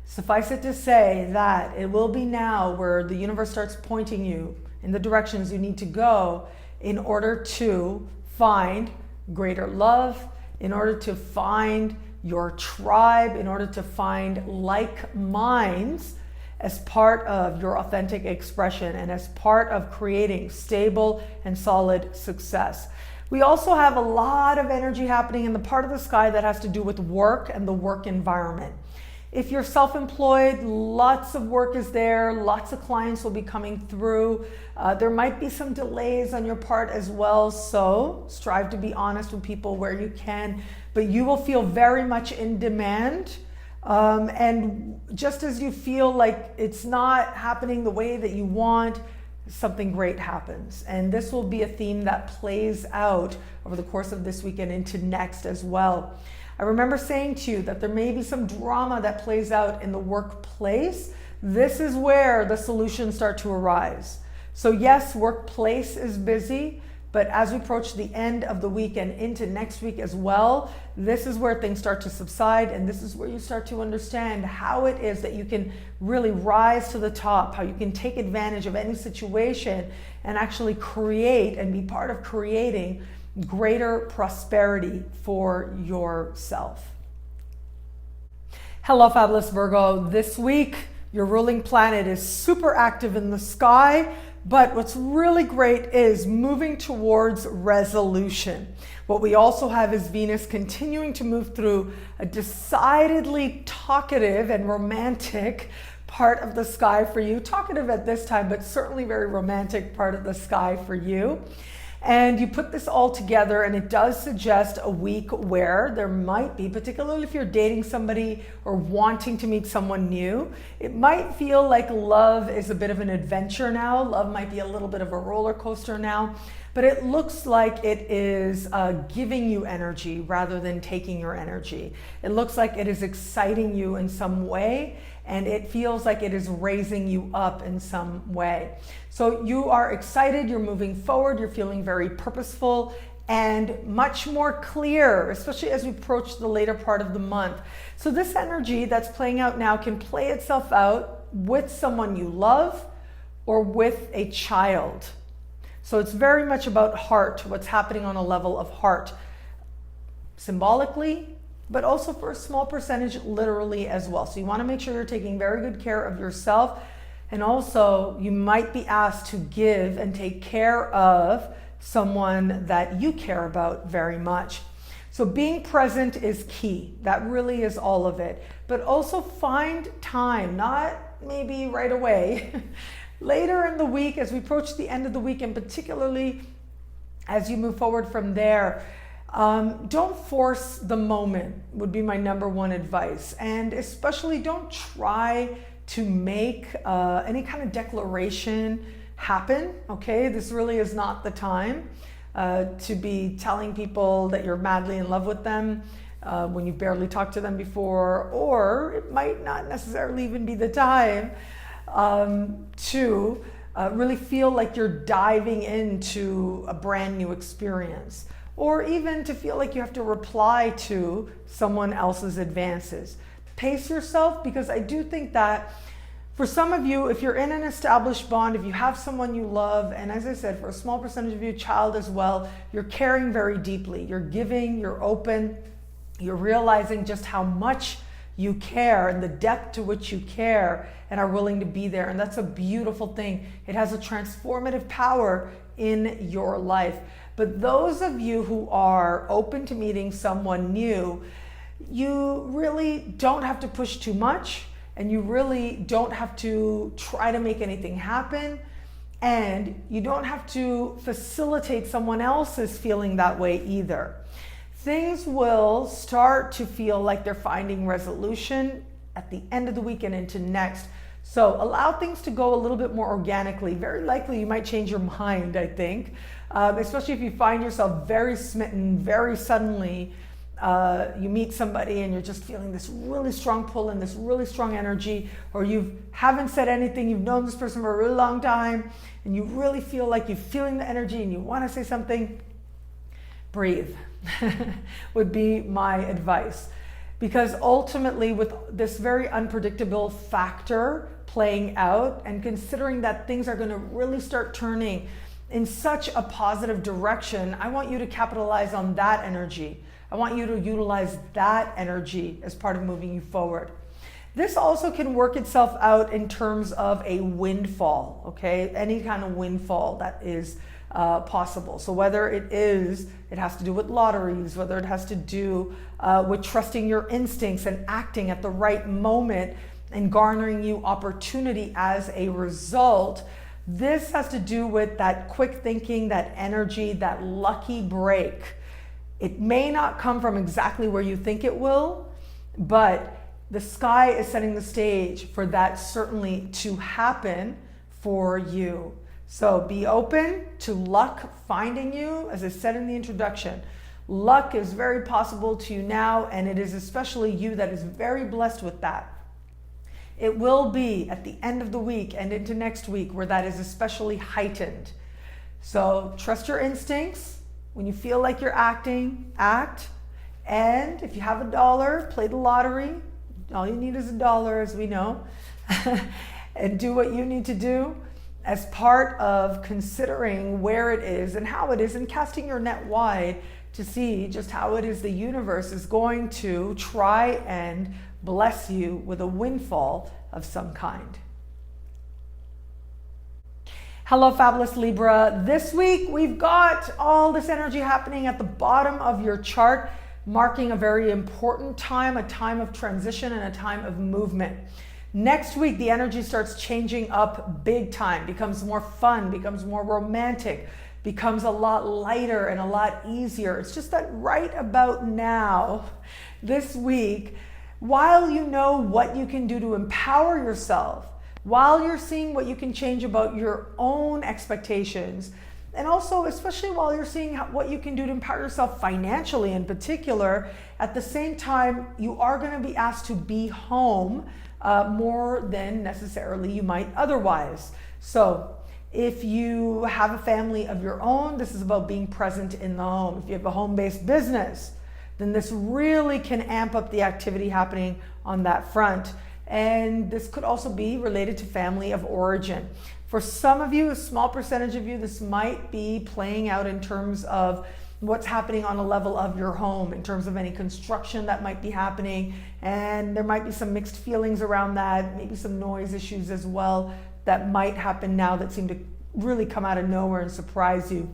Suffice it to say that it will be now where the universe starts pointing you in the directions you need to go in order to find greater love, in order to find your tribe, in order to find like minds as part of your authentic expression and as part of creating stable and solid success. We also have a lot of energy happening in the part of the sky that has to do with work and the work environment. If you're self-employed, lots of work is there, lots of clients will be coming through. There might be some delays on your part as well, so strive to be honest with people where you can, but you will feel very much in demand. And just as you feel like it's not happening the way that you want, something great happens. And this will be a theme that plays out over the course of this weekend into next as well. I remember saying to you that there may be some drama that plays out in the workplace. This is where the solutions start to arise. So yes, workplace is busy, but as we approach the end of the week and into next week as well, this is where things start to subside, and this is where you start to understand how it is that you can really rise to the top, how you can take advantage of any situation and actually create and be part of creating greater prosperity for yourself. Hello, fabulous Virgo. This week, your ruling planet is super active in the sky, but what's really great is moving towards resolution. What we also have is Venus continuing to move through a decidedly talkative and romantic part of the sky for you. Talkative at this time, but certainly very romantic part of the sky for you. And you put this all together, and it does suggest a week where there might be, particularly if you're dating somebody or wanting to meet someone new, it might feel like love is a bit of an adventure now. Love might be a little bit of a roller coaster now, but it looks like it is giving you energy rather than taking your energy. It looks like it is exciting you in some way, and it feels like it is raising you up in some way. So you are excited, you're moving forward, you're feeling very purposeful and much more clear, especially as we approach the later part of the month. So this energy that's playing out now can play itself out with someone you love or with a child. So it's very much about heart, what's happening on a level of heart, symbolically, but also for a small percentage literally as well. So you want to make sure you're taking very good care of yourself. And also you might be asked to give and take care of someone that you care about very much. So being present is key. That really is all of it. But also find time, not maybe right away, later in the week as we approach the end of the week, and particularly as you move forward from there. Don't force the moment would be my number one advice. And especially don't try to make any kind of declaration happen, okay? This really is not the time to be telling people that you're madly in love with them when you barely talked to them before, or it might not necessarily even be the time to really feel like you're diving into a brand new experience, or even to feel like you have to reply to someone else's advances. Pace yourself, because I do think that for some of you, if you're in an established bond, if you have someone you love, and as I said, for a small percentage of you, child as well, you're caring very deeply. You're giving, you're open, you're realizing just how much you care and the depth to which you care and are willing to be there. And that's a beautiful thing. It has a transformative power in your life. But those of you who are open to meeting someone new, you really don't have to push too much, and you really don't have to try to make anything happen, and you don't have to facilitate someone else's feeling that way either. Things will start to feel like they're finding resolution at the end of the week and into next. So allow things to go a little bit more organically. Very likely you might change your mind, I think, especially if you find yourself very smitten, very suddenly. You meet somebody and you're just feeling this really strong pull and this really strong energy, or you haven't said anything, you've known this person for a really long time, and you really feel like you're feeling the energy and you want to say something. Breathe would be my advice. Because ultimately, with this very unpredictable factor playing out, and considering that things are going to really start turning in such a positive direction, I want you to capitalize on that energy. I want you to utilize that energy as part of moving you forward. This also can work itself out in terms of a windfall, okay? Any kind of windfall that is possible. So whether it has to do with lotteries, whether it has to do with trusting your instincts and acting at the right moment and garnering you opportunity as a result. This has to do with that quick thinking, that energy, that lucky break. It may not come from exactly where you think it will, but the sky is setting the stage for that certainly to happen for you. So be open to luck finding you. As I said in the introduction, luck is very possible to you now, and it is especially you that is very blessed with that. It will be at the end of the week and into next week where that is especially heightened. So trust your instincts. When you feel like you're acting, act. And if you have $1, play the lottery. All you need is $1, as we know. And do what you need to do as part of considering where it is and how it is, and casting your net wide to see just how it is the universe is going to try and bless you with a windfall of some kind. Hello, fabulous Libra. This week, we've got all this energy happening at the bottom of your chart, marking a very important time, a time of transition and a time of movement. Next week, the energy starts changing up big time, becomes more fun, becomes more romantic. becomes a lot lighter and a lot easier. It's just that right about now, this week, while you know what you can do to empower yourself, while you're seeing what you can change about your own expectations, and also especially while you're seeing what you can do to empower yourself financially in particular, at the same time, you are going to be asked to be home more than necessarily you might otherwise. So if you have a family of your own, this is about being present in the home. If you have a home-based business, then this really can amp up the activity happening on that front. And this could also be related to family of origin. For some of you, a small percentage of you, this might be playing out in terms of what's happening on a level of your home, in terms of any construction that might be happening. And there might be some mixed feelings around that, maybe some noise issues as well that might happen now that seem to really come out of nowhere and surprise you.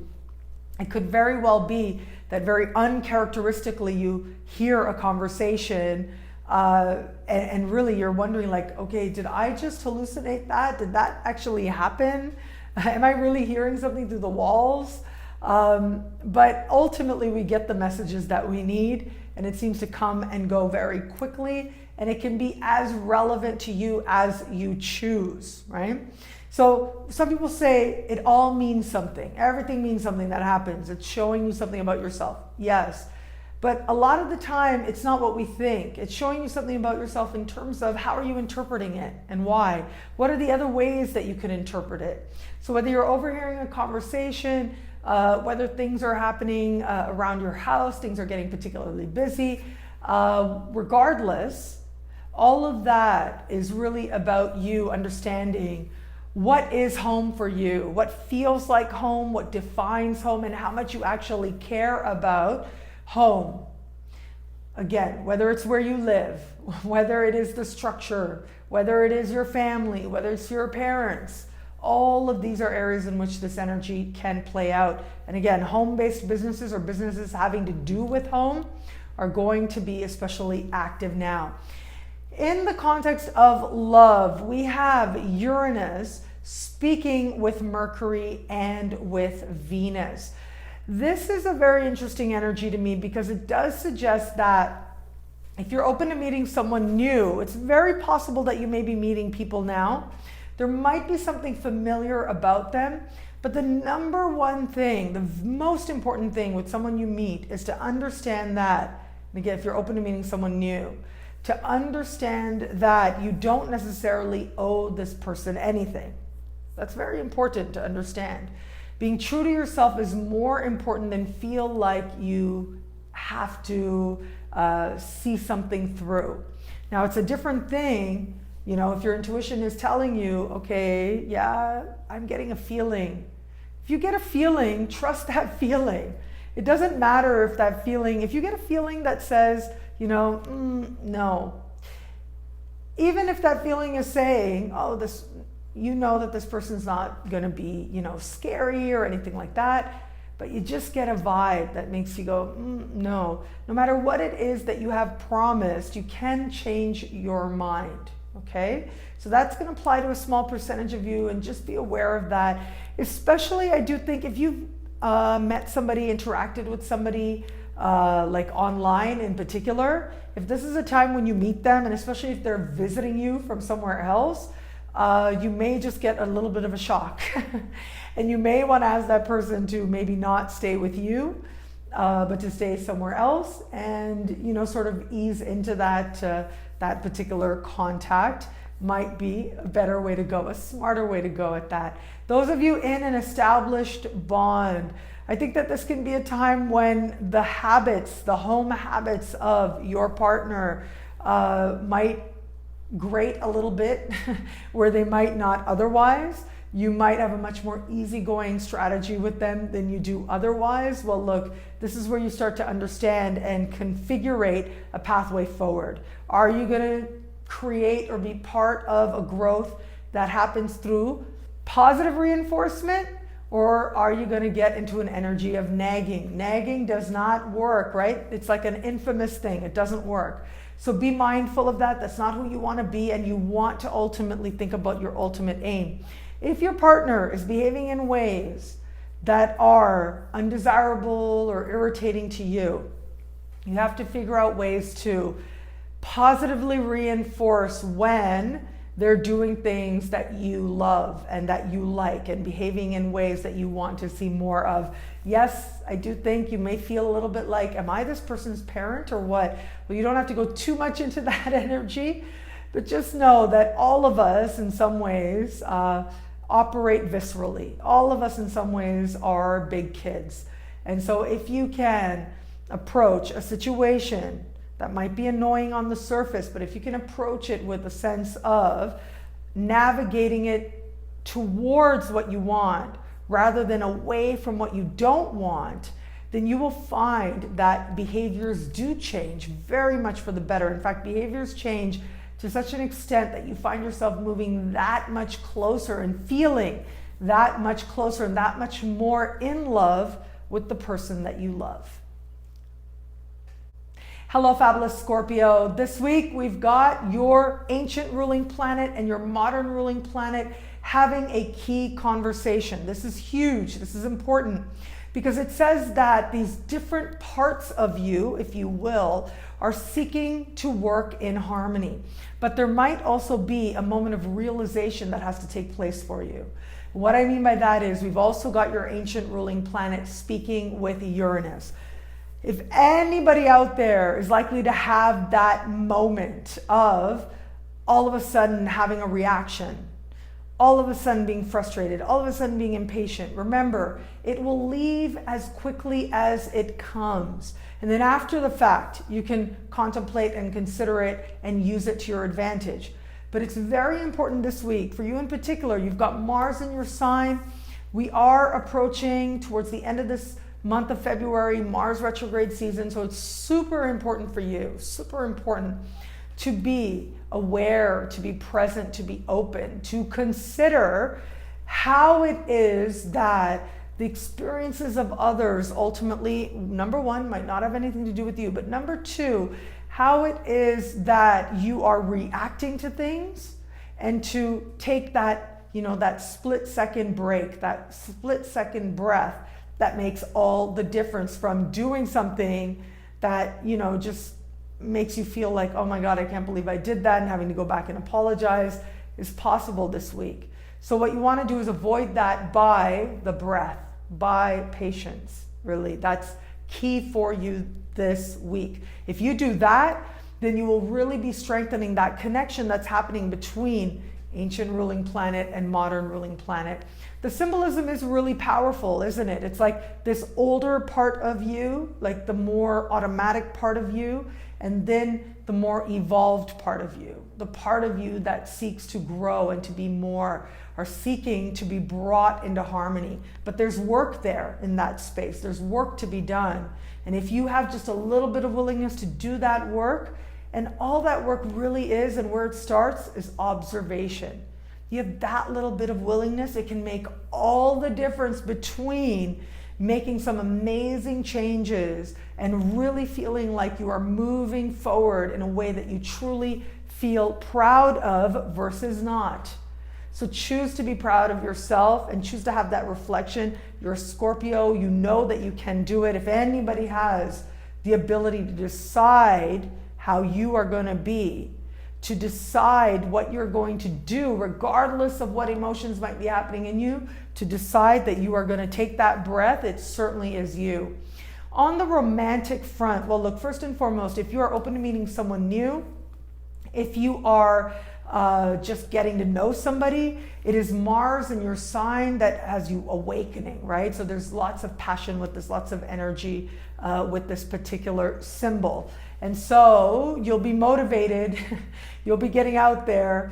It could very well be that very uncharacteristically you hear a conversation and really you're wondering like, okay, did I just hallucinate that? Did that actually happen? Am I really hearing something through the walls? But ultimately we get the messages that we need, and it seems to come and go very quickly, and it can be as relevant to you as you choose, right? So some people say it all means something. Everything means something that happens. It's showing you something about yourself. Yes. But a lot of the time, it's not what we think. It's showing you something about yourself in terms of how are you interpreting it and why? What are the other ways that you can interpret it? So whether you're overhearing a conversation, whether things are happening around your house, things are getting particularly busy, regardless, all of that is really about you understanding what is home for you, what feels like home, what defines home, and how much you actually care about home. Again, whether it's where you live, whether it is the structure, whether it is your family, whether it's your parents, all of these are areas in which this energy can play out. And again, home-based businesses or businesses having to do with home are going to be especially active now. In the context of love, we have Uranus speaking with Mercury and with Venus. This is a very interesting energy to me because it does suggest that if you're open to meeting someone new, it's very possible that you may be meeting people now. There might be something familiar about them, but the number one thing, the most important thing with someone you meet is to understand that, and again, if you're open to meeting someone new, to understand that you don't necessarily owe this person anything. That's very important to understand. Being true to yourself is more important than feel like you have to see something through. Now, it's a different thing, you know, if your intuition is telling you, okay, yeah, I'm getting a feeling. If you get a feeling, trust that feeling. It doesn't matter if that feeling, if you get a feeling that says, you know, no. Even if that feeling is saying, oh, this, you know that this person's not going to be, you know, scary or anything like that, but you just get a vibe that makes you go, no. No matter what it is that you have promised, you can change your mind, okay? So that's going to apply to a small percentage of you, and just be aware of that. Especially, I do think if you've met somebody, interacted with somebody, like online in particular, if this is a time when you meet them, and especially if they're visiting you from somewhere else, you may just get a little bit of a shock. And you may want to ask that person to maybe not stay with you, but to stay somewhere else, and, you know, sort of ease into that, that particular contact might be a better way to go, a smarter way to go at that. Those of you in an established bond, I think that this can be a time when the habits, the home habits of your partner might grate a little bit where they might not otherwise. You might have a much more easygoing strategy with them than you do otherwise. Well, look, this is where you start to understand and configure a pathway forward. Are you going to create or be part of a growth that happens through positive reinforcement? Or are you going to get into an energy of nagging? Nagging does not work, right? It's like an infamous thing. It doesn't work. So be mindful of that. That's not who you want to be, and you want to ultimately think about your ultimate aim. If your partner is behaving in ways that are undesirable or irritating to you. You have to figure out ways to positively reinforce when they're doing things that you love and that you like and behaving in ways that you want to see more of. Yes, I do think you may feel a little bit like, am I this person's parent or what? Well, you don't have to go too much into that energy, but just know that all of us in some ways operate viscerally. All of us in some ways are big kids. And so if you can approach a situation that might be annoying on the surface, but if you can approach it with a sense of navigating it towards what you want rather than away from what you don't want, then you will find that behaviors do change very much for the better. In fact, behaviors change to such an extent that you find yourself moving that much closer and feeling that much closer and that much more in love with the person that you love. Hello, fabulous Scorpio. This week we've got your ancient ruling planet and your modern ruling planet having a key conversation. This is huge. This is important because it says that these different parts of you, if you will, are seeking to work in harmony. But there might also be a moment of realization that has to take place for you. What I mean by that is we've also got your ancient ruling planet speaking with Uranus. If anybody out there is likely to have that moment of all of a sudden having a reaction, all of a sudden being frustrated, all of a sudden being impatient, remember, it will leave as quickly as it comes. And then after the fact, you can contemplate and consider it and use it to your advantage. But it's very important this week, for you in particular, you've got Mars in your sign. We are approaching towards the end of this month of February, Mars retrograde season. So it's super important for you, super important to be aware, to be present, to be open, to consider how it is that the experiences of others ultimately, number one, might not have anything to do with you, but number two, how it is that you are reacting to things, and to take that, that split second break, that split second breath that makes all the difference from doing something that, just makes you feel like, oh my God, I can't believe I did that, and having to go back and apologize is possible this week. So what you want to do is avoid that by the breath, by patience, really. That's key for you this week. If you do that, then you will really be strengthening that connection that's happening between ancient ruling planet and modern ruling planet. The symbolism is really powerful, isn't it? It's like this older part of you, like the more automatic part of you, and then the more evolved part of you, the part of you that seeks to grow and to be more, are seeking to be brought into harmony. But there's work there in that space. There's work to be done. And if you have just a little bit of willingness to do that work, and all that work really is, and where it starts, is observation. You have that little bit of willingness, it can make all the difference between making some amazing changes and really feeling like you are moving forward in a way that you truly feel proud of versus not. So choose to be proud of yourself and choose to have that reflection. You're a Scorpio, you know that you can do it. If anybody has the ability to decide how you are going to be, to decide what you're going to do, regardless of what emotions might be happening in you, to decide that you are going to take that breath, it certainly is you. On the romantic front, well, look, first and foremost, if you are open to meeting someone new, if you are just getting to know somebody, it is Mars in your sign that has you awakening, right? So there's lots of passion with this, lots of energy with this particular symbol. And so you'll be motivated, you'll be getting out there,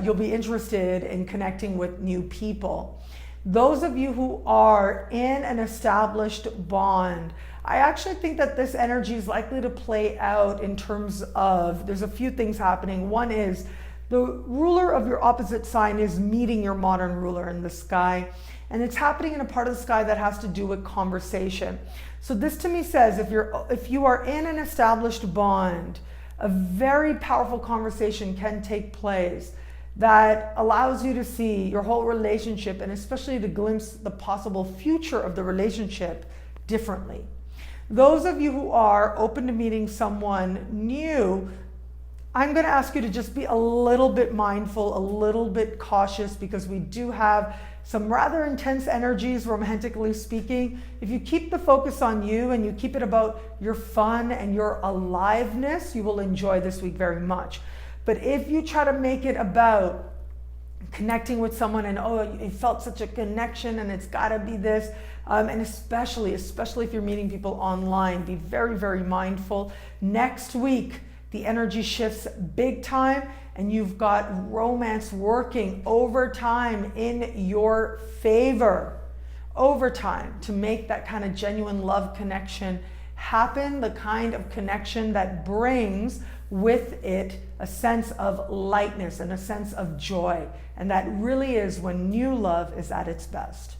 you'll be interested in connecting with new people. Those of you who are in an established bond, I actually think that this energy is likely to play out in terms of, there's a few things happening. One is the ruler of your opposite sign is meeting your modern ruler in the sky, and it's happening in a part of the sky that has to do with conversation. So this to me says if you are in an established bond, a very powerful conversation can take place that allows you to see your whole relationship, and especially to glimpse the possible future of the relationship differently. Those of you who are open to meeting someone new, I'm going to ask you to just be a little bit mindful, a little bit cautious, because we do have some rather intense energies, romantically speaking. If you keep the focus on you and you keep it about your fun and your aliveness, you will enjoy this week very much. But if you try to make it about connecting with someone and, oh, you felt such a connection and it's got to be this, and especially if you're meeting people online, be very, very mindful. Next week, the energy shifts big time, and you've got romance working overtime in your favor, overtime, to make that kind of genuine love connection happen, the kind of connection that brings with it a sense of lightness and a sense of joy. And that really is when new love is at its best.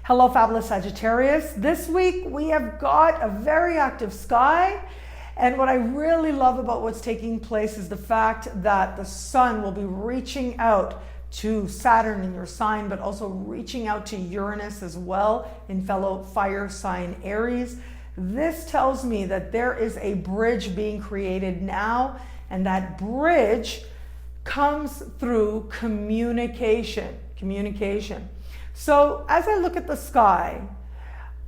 Hello, fabulous Sagittarius. This week we have got a very active sky. And what I really love about what's taking place is the fact that the sun will be reaching out to Saturn in your sign, but also reaching out to Uranus as well in fellow fire sign Aries. This tells me that there is a bridge being created now, and that bridge comes through communication. So as I look at the sky,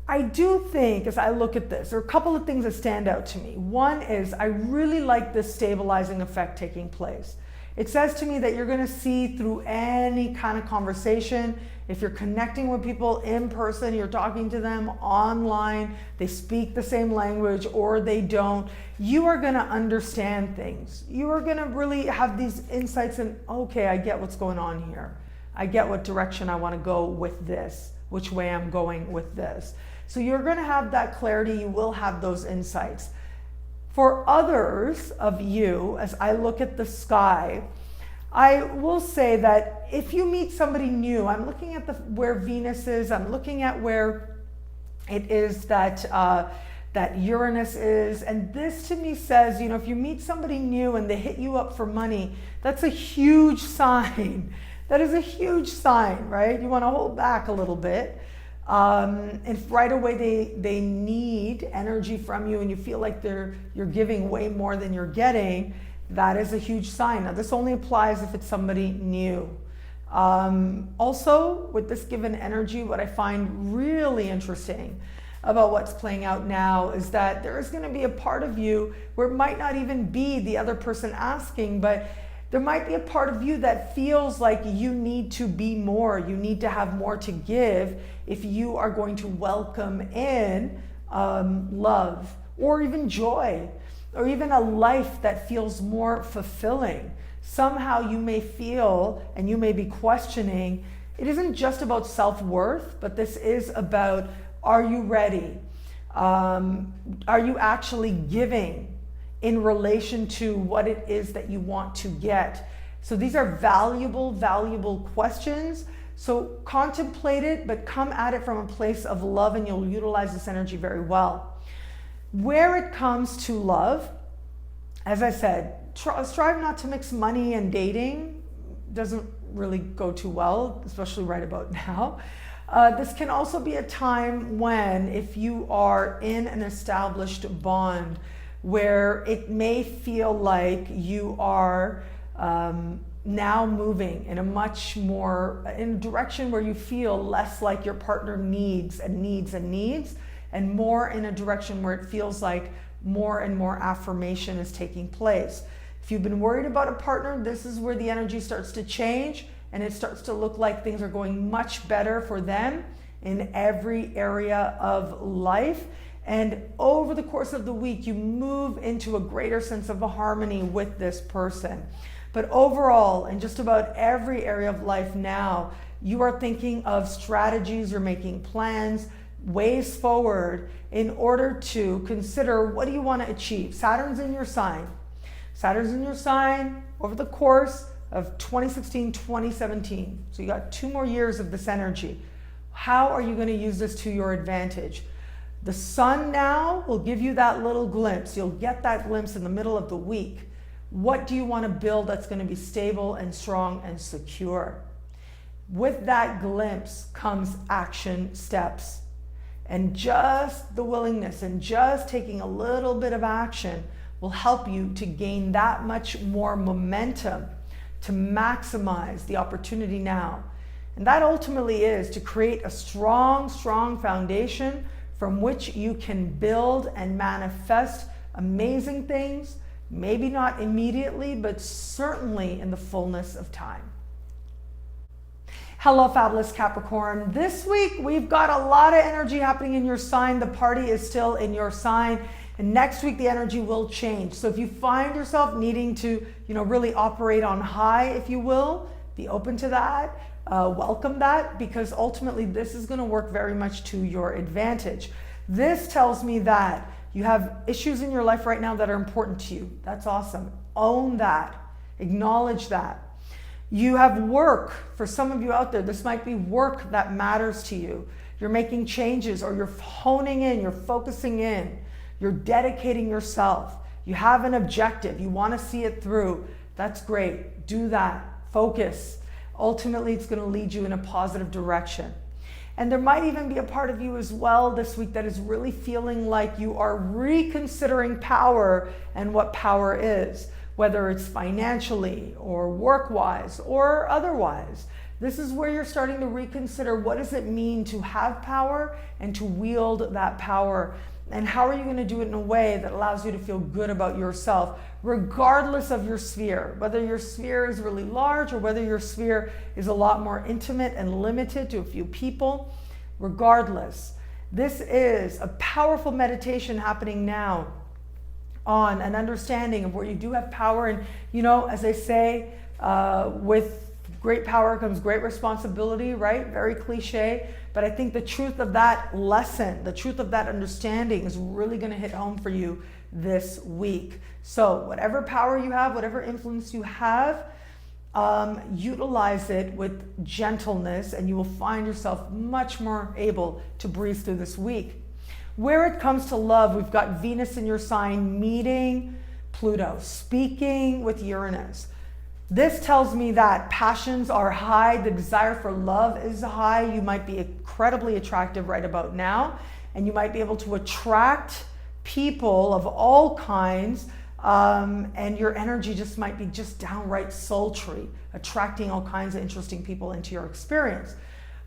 I do think, as I look at this, there are a couple of things that stand out to me. One is I really like this stabilizing effect taking place. It says to me that you're going to see through any kind of conversation. If you're connecting with people in person, you're talking to them online, they speak the same language or they don't, you are going to understand things. You are going to really have these insights and, okay, I get what's going on here. I get what direction I want to go with this, which way I'm going with this. So you're going to have that clarity. You will have those insights. For others of you, as I look at the sky, I will say that if you meet somebody new, I'm looking at where Venus is, I'm looking at where it is that Uranus is, and this to me says, you know, if you meet somebody new and they hit you up for money, that's a huge sign. That is a huge sign, right? You want to hold back a little bit. If right away they need energy from you and you feel like you're giving way more than you're getting, that is a huge sign. Now this only applies if it's somebody new. Also, with this given energy, what I find really interesting about what's playing out now is that there is going to be a part of you where it might not even be the other person asking, but there might be a part of you that feels like you need to be more, you need to have more to give if you are going to welcome in love or even joy or even a life that feels more fulfilling. Somehow you may feel and you may be questioning, it isn't just about self-worth, but this is about, are you ready? Are you actually giving in relation to what it is that you want to get? So these are valuable questions. So contemplate it, but come at it from a place of love, and you'll utilize this energy very well. Where it comes to love, as I said, strive not to mix money and dating. Doesn't really go too well, especially right about now. This can also be a time when, if you are in an established bond, where it may feel like you are now moving in a direction where you feel less like your partner needs, and more in a direction where it feels like more and more affirmation is taking place. If you've been worried about a partner, this is where the energy starts to change, and it starts to look like things are going much better for them in every area of life. And over the course of the week, you move into a greater sense of harmony with this person. But overall, in just about every area of life now, you are thinking of strategies, you're making plans, ways forward in order to consider, what do you want to achieve? Saturn's in your sign. Saturn's in your sign over the course of 2016, 2017. So you got 2 more years of this energy. How are you going to use this to your advantage? The sun now will give you that little glimpse. You'll get that glimpse in the middle of the week What do you want to build that's going to be stable and strong and secure? With that glimpse comes action steps. And just the willingness and just taking a little bit of action will help you to gain that much more momentum to maximize the opportunity now. And that ultimately is to create a strong, strong foundation from which you can build and manifest amazing things, maybe not immediately, but certainly in the fullness of time. Hello, fabulous Capricorn. This week, we've got a lot of energy happening in your sign. The party is still in your sign. And next week, the energy will change. So if you find yourself needing to, really operate on high, if you will, be open to that. Welcome that, because ultimately this is going to work very much to your advantage. This tells me that you have issues in your life right now that are important to you. That's awesome. Own that. Acknowledge that. You have work. For some of you out there, this might be work that matters to you. You're making changes, or you're honing in, you're focusing in, you're dedicating yourself. You have an objective. You want to see it through. That's great. Do that. Focus. Ultimately, it's going to lead you in a positive direction. And there might even be a part of you as well this week that is really feeling like you are reconsidering power and what power is, whether it's financially or work-wise or otherwise. This is where you're starting to reconsider, what does it mean to have power and to wield that power? And how are you going to do it in a way that allows you to feel good about yourself, regardless of your sphere, whether your sphere is really large or whether your sphere is a lot more intimate and limited to a few people. Regardless, this is a powerful meditation happening now on an understanding of where you do have power. And, as they say, with great power comes great responsibility, right? Very cliche. But I think the truth of that lesson, the truth of that understanding is really going to hit home for you this week. So whatever power you have, whatever influence you have, utilize it with gentleness, and you will find yourself much more able to breeze through this week. Where it comes to love, we've got Venus in your sign meeting Pluto, speaking with Uranus. This tells me that passions are high, the desire for love is high. You might be incredibly attractive right about now, and you might be able to attract people of all kinds, and your energy just might be just downright sultry, attracting all kinds of interesting people into your experience.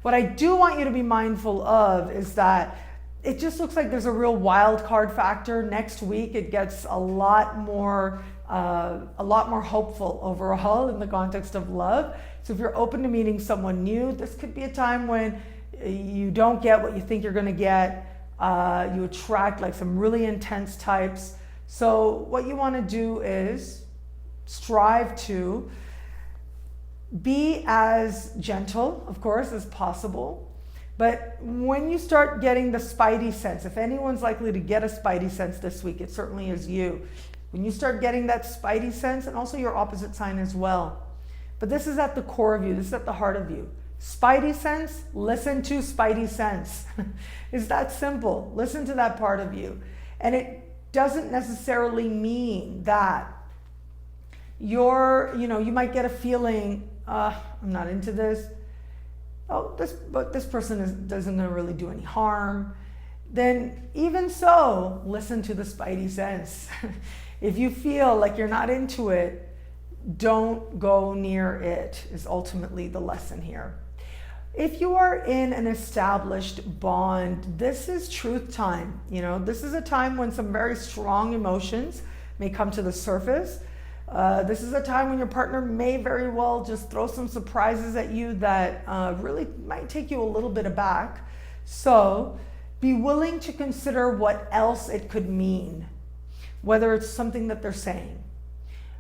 What I do want you to be mindful of is that it just looks like there's a real wild card factor. Next week, it gets a lot more hopeful overall in the context of love. So if you're open to meeting someone new, this could be a time when you don't get what you think you're going to get. You attract like some really intense types. So what you want to do is strive to be as gentle, of course, as possible. But when you start getting the spidey sense, if anyone's likely to get a spidey sense this week, it certainly is you. When you start getting that spidey sense, and also your opposite sign as well. But this is at the core of you, this is at the heart of you. Spidey sense, listen to spidey sense. It's that simple. Listen to that part of you. And it doesn't necessarily mean that you might get a feeling, I'm not into this. But this person doesn't really do any harm. Then even so, listen to the spidey sense. If you feel like you're not into it, don't go near it, is ultimately the lesson here. If you are in an established bond, this is truth time. This is a time when some very strong emotions may come to the surface. This is a time when your partner may very well just throw some surprises at you that really might take you a little bit aback. So be willing to consider what else it could mean, whether it's something that they're saying,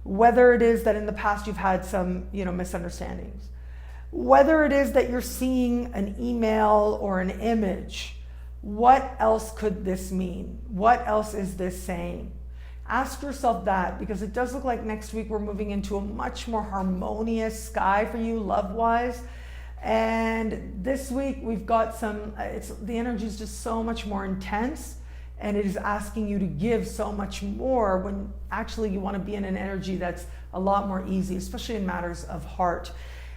whether it is that in the past you've had some misunderstandings, whether it is that you're seeing an email or an image. What else could this mean? What else is this saying? Ask yourself that, because it does look like next week we're moving into a much more harmonious sky for you love-wise. And this week we've got the energy is just so much more intense. and it is asking you to give so much more when actually you want to be in an energy that's a lot more easy, especially in matters of heart.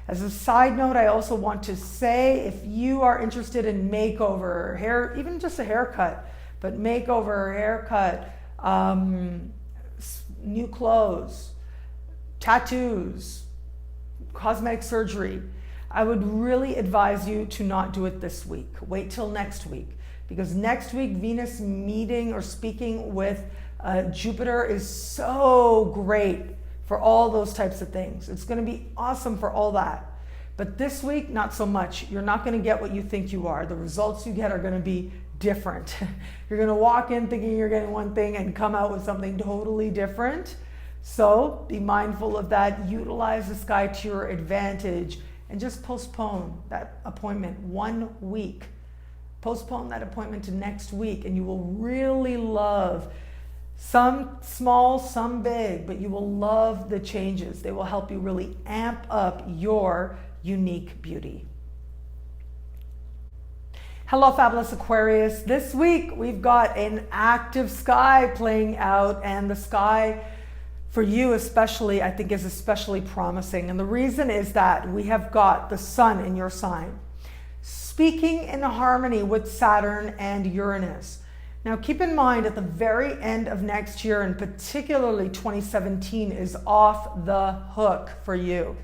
As a side note, I also want to say, if you are interested in makeover, hair, even just a haircut, but makeover, haircut, new clothes, tattoos, cosmetic surgery, I would really advise you to not do it this week. Wait till next week, because next week Venus meeting or speaking with Jupiter is so great for all those types of things. It's going to be awesome for all that. But this week, not so much. You're not going to get what you think you are. The results you get are going to be different. You're going to walk in thinking you're getting one thing and come out with something totally different. So be mindful of that. Utilize the sky to your advantage and just postpone that appointment 1 week. Postpone that appointment to next week, and you will really love, some small, some big, but you will love the changes. They will help you really amp up your unique beauty. Hello, fabulous Aquarius. This week we've got an active sky playing out, and the sky for you especially, I think, is especially promising. And the reason is that we have got the sun in your sign, speaking in harmony with Saturn and Uranus. Now keep in mind, at the very end of next year, and particularly 2017, is off the hook for you.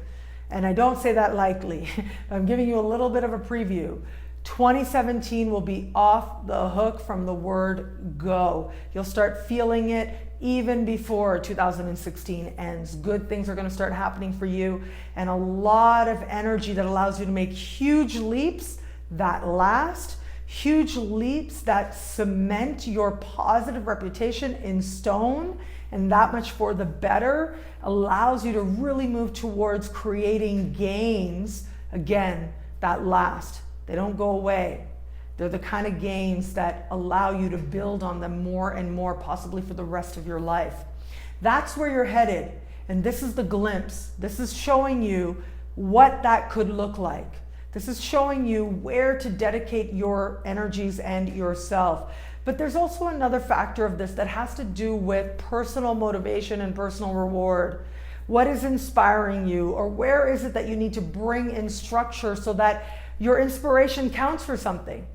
And I don't say that lightly. I'm giving you a little bit of a preview. 2017 will be off the hook from the word go. You'll start feeling it even before 2016 ends. Good things are going to start happening for you, and a lot of energy that allows you to make huge leaps that last, huge leaps that cement your positive reputation in stone, and that much for the better, allows you to really move towards creating gains, again, that last. They don't go away. They're the kind of gains that allow you to build on them more and more, possibly for the rest of your life. That's where you're headed, and this is the glimpse. This is showing you what that could look like. This is showing you where to dedicate your energies and yourself. But there's also another factor of this that has to do with personal motivation and personal reward. What is inspiring you, or where is it that you need to bring in structure so that your inspiration counts for something?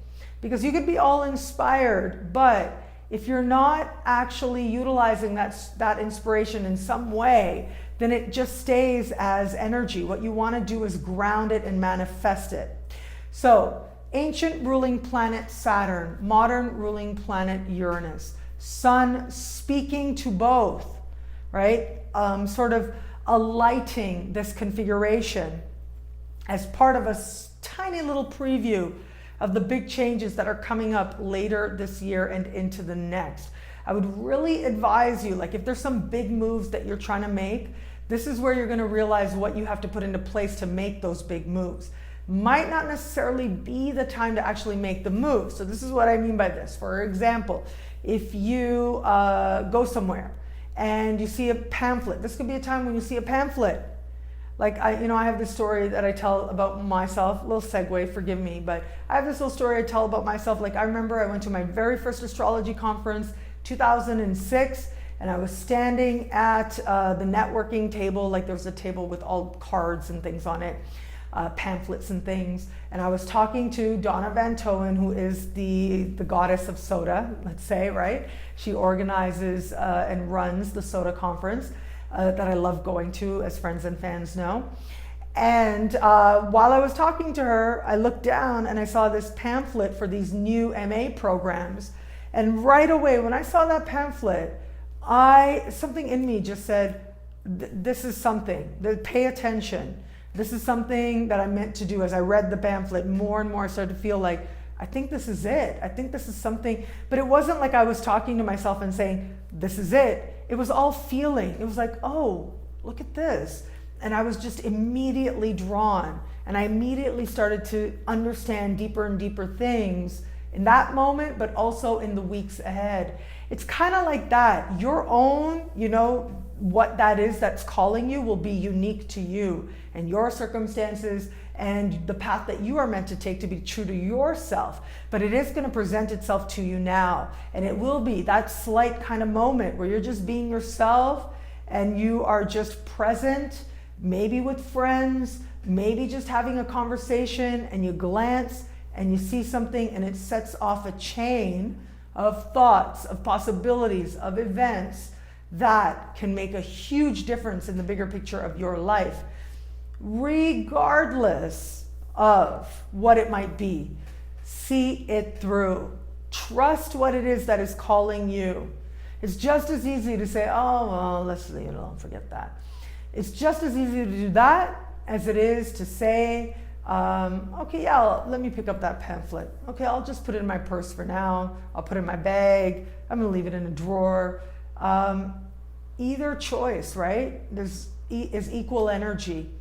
Because you could be all inspired, but if you're not actually utilizing that inspiration in some way, then it just stays as energy. What you want to do is ground it and manifest it. So, ancient ruling planet Saturn, modern ruling planet Uranus, Sun speaking to both, right? Sort of alighting this configuration as part of a tiny little preview of the big changes that are coming up later this year and into the next. I would really advise you, like if there's some big moves that you're trying to make, this is where you're going to realize what you have to put into place to make those big moves. Might not necessarily be the time to actually make the move. So this is what I mean by this. For example, if you go somewhere and you see a pamphlet, this could be a time when you see a pamphlet. Like I have this story that I tell about myself, a little segue, forgive me, but I have this little story I tell about myself. Like I remember I went to my very first astrology conference, 2006, and I was standing at the networking table. Like there was a table with all cards and things on it, pamphlets and things. And I was talking to Donna Van Toen, who is the goddess of soda, let's say, right? She organizes and runs the soda conference that I love going to, as friends and fans know. And while I was talking to her, I looked down and I saw this pamphlet for these new MA programs. And right away, when I saw that pamphlet, something in me just said, this is something, pay attention. This is something that I'm meant to do. As I read the pamphlet, more and more I started to feel like, I think this is it. I think this is something. But it wasn't like I was talking to myself and saying, this is it. It was all feeling. It was like, oh, look at this. And I was just immediately drawn. And I immediately started to understand deeper and deeper things in that moment, but also in the weeks ahead. It's kind of like that. Your own, what that is that's calling you will be unique to you and your circumstances and the path that you are meant to take to be true to yourself. But it is going to present itself to you now. And it will be that slight kind of moment where you're just being yourself and you are just present, maybe with friends, maybe just having a conversation, and you glance and you see something and it sets off a chain of thoughts, of possibilities, of events that can make a huge difference in the bigger picture of your life, regardless of what it might be. See it through. Trust what it is that is calling you. It's just as easy to say, oh, well, let's, forget that. It's just as easy to do that as it is to say, okay, yeah, let me pick up that pamphlet. Okay, I'll just put it in my purse for now. I'll put it in my bag. I'm gonna leave it in a drawer. Either choice, right? Is equal energy,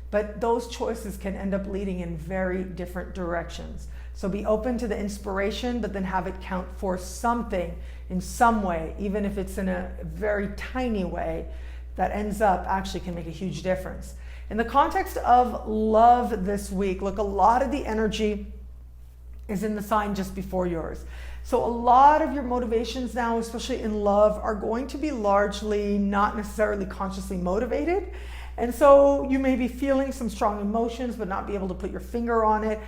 but those choices can end up leading in very different directions. So be open to the inspiration, but then have it count for something in some way, even if it's in a very tiny way, that ends up actually can make a huge difference. In the context of love this week, look, a lot of the energy is in the sign just before yours. So a lot of your motivations now, especially in love, are going to be largely not necessarily consciously motivated. And so you may be feeling some strong emotions, but not be able to put your finger on it.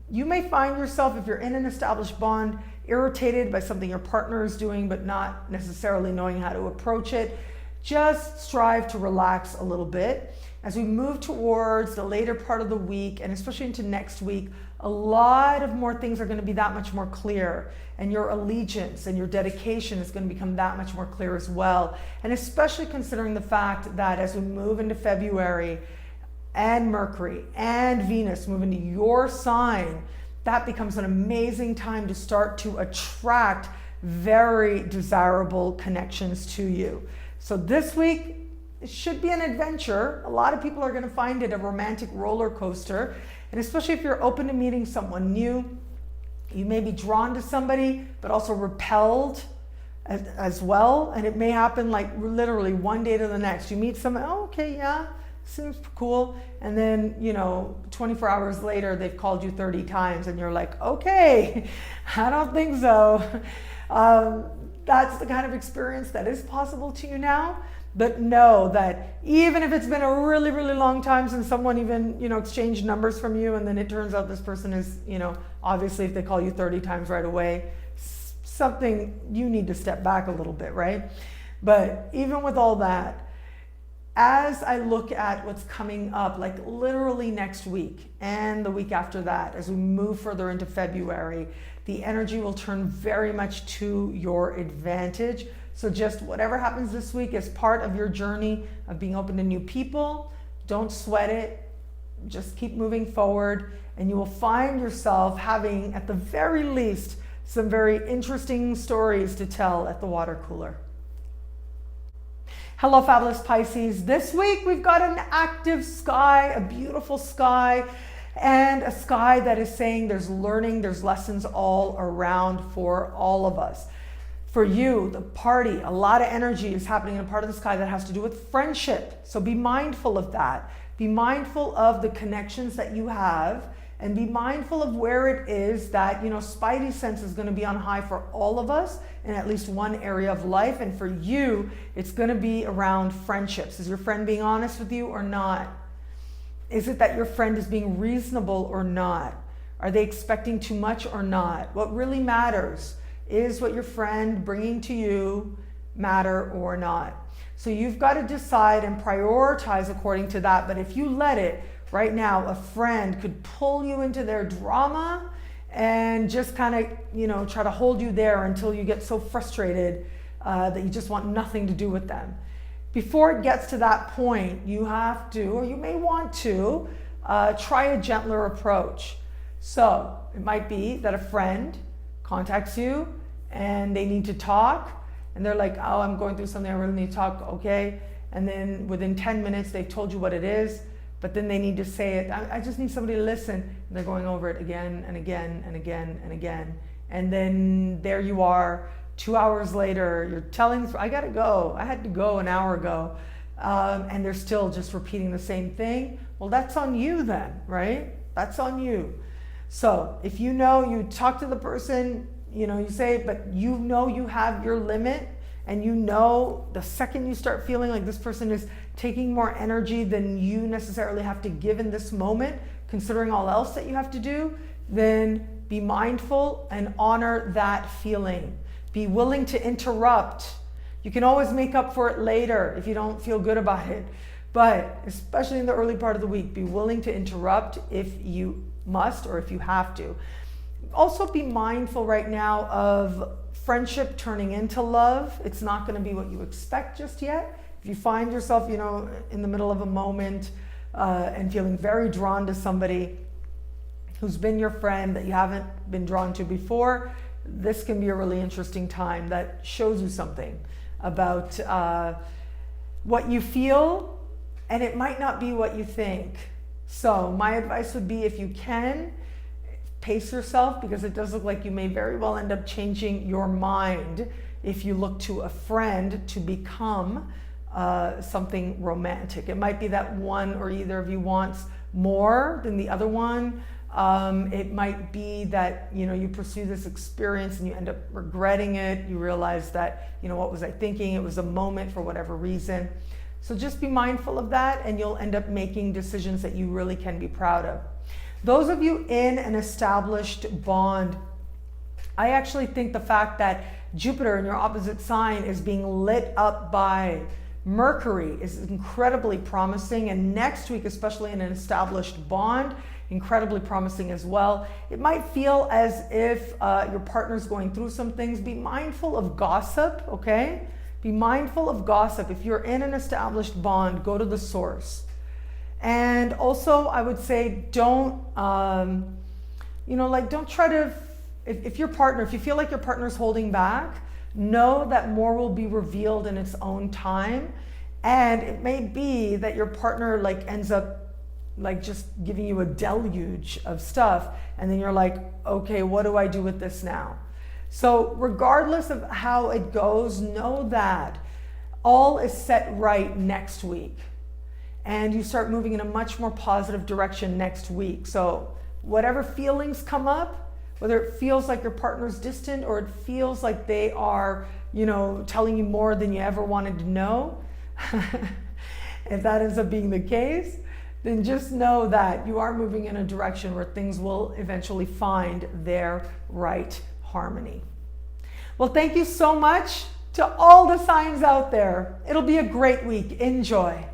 You may find yourself, if you're in an established bond, irritated by something your partner is doing, but not necessarily knowing how to approach it. Just strive to relax a little bit. As we move towards the later part of the week, and especially into next week, a lot of more things are going to be that much more clear, and your allegiance and your dedication is going to become that much more clear as well. And especially considering the fact that as we move into February, and Mercury and Venus move into your sign, that becomes an amazing time to start to attract very desirable connections to you. So this week, it should be an adventure. A lot of people are going to find it a romantic roller coaster. And especially if you're open to meeting someone new, you may be drawn to somebody, but also repelled as well. And it may happen like literally one day to the next. You meet someone, oh, okay, yeah, seems cool. And then, 24 hours later, they've called you 30 times and you're like, okay, I don't think so. That's the kind of experience that is possible to you now. But know that even if it's been a really, really long time since someone even, exchanged numbers from you, and then it turns out this person is, obviously if they call you 30 times right away, something you need to step back a little bit, right? But even with all that, as I look at what's coming up, like literally next week and the week after that, as we move further into February, the energy will turn very much to your advantage. So just whatever happens this week is part of your journey of being open to new people. Don't sweat it. Just keep moving forward, and you will find yourself having, at the very least, some very interesting stories to tell at the water cooler. Hello, fabulous Pisces. This week we've got an active sky, a beautiful sky, and a sky that is saying there's learning, there's lessons all around for all of us. For you, the party, a lot of energy is happening in a part of the sky that has to do with friendship. So be mindful of that. Be mindful of the connections that you have, and be mindful of where it is that, Spidey sense is going to be on high for all of us in at least one area of life. And for you, it's going to be around friendships. Is your friend being honest with you or not? Is it that your friend is being reasonable or not? Are they expecting too much or not? What really matters is what your friend bringing to you matter or not. So you've got to decide and prioritize according to that. But if you let it, right now, a friend could pull you into their drama and just kind of, try to hold you there until you get so frustrated that you just want nothing to do with them. Before it gets to that point, you have to, or you may want to, try a gentler approach. So it might be that a friend contacts you and they need to talk, and they're like, oh, I'm going through something, I really need to talk, okay. And then within 10 minutes, they've told you what it is, but then they need to say it. I just need somebody to listen. And they're going over it again and again and again and again. And then there you are, 2 hours later, you're telling, I gotta go. I had to go an hour ago. And they're still just repeating the same thing. Well, that's on you then, right? That's on you. So if you know, you talk to the person, you know, you say, but you know you have your limit, and you know the second you start feeling like this person is taking more energy than you necessarily have to give in this moment, considering all else that you have to do, then be mindful and honor that feeling. Be willing to interrupt. You can always make up for it later if you don't feel good about it. But especially in the early part of the week, be willing to interrupt if you must or if you have to. Also be mindful right now of friendship turning into love. It's not going to be what you expect just yet. If you find yourself, you know, in the middle of a moment and feeling very drawn to somebody who's been your friend that you haven't been drawn to before, this can be a really interesting time that shows you something about what you feel, and it might not be what you think. So my advice would be, if you can, pace yourself, because it does look like you may very well end up changing your mind if you look to a friend to become something romantic. It might be that one or either of you wants more than the other one. It might be that, you know, you pursue this experience and you end up regretting it. You realize that, you know, what was I thinking? It was a moment for whatever reason. So just be mindful of that, and you'll end up making decisions that you really can be proud of. Those of you in an established bond, I actually think the fact that Jupiter in your opposite sign is being lit up by Mercury is incredibly promising. And next week, especially in an established bond, incredibly promising as well. It might feel as if your partner's going through some things. Be mindful of gossip, okay? Be mindful of gossip. If you're in an established bond, go to the source. And also, I would say, don't, don't try to, if your partner, if you feel like your partner's holding back, know that more will be revealed in its own time. And it may be that your partner ends up just giving you a deluge of stuff. And then you're like, okay, what do I do with this now? So regardless of how it goes, know that all is set right next week. And you start moving in a much more positive direction next week. So whatever feelings come up, whether it feels like your partner's distant or it feels like they are, telling you more than you ever wanted to know, if that ends up being the case, then just know that you are moving in a direction where things will eventually find their right harmony. Well, thank you so much to all the signs out there. It'll be a great week. Enjoy.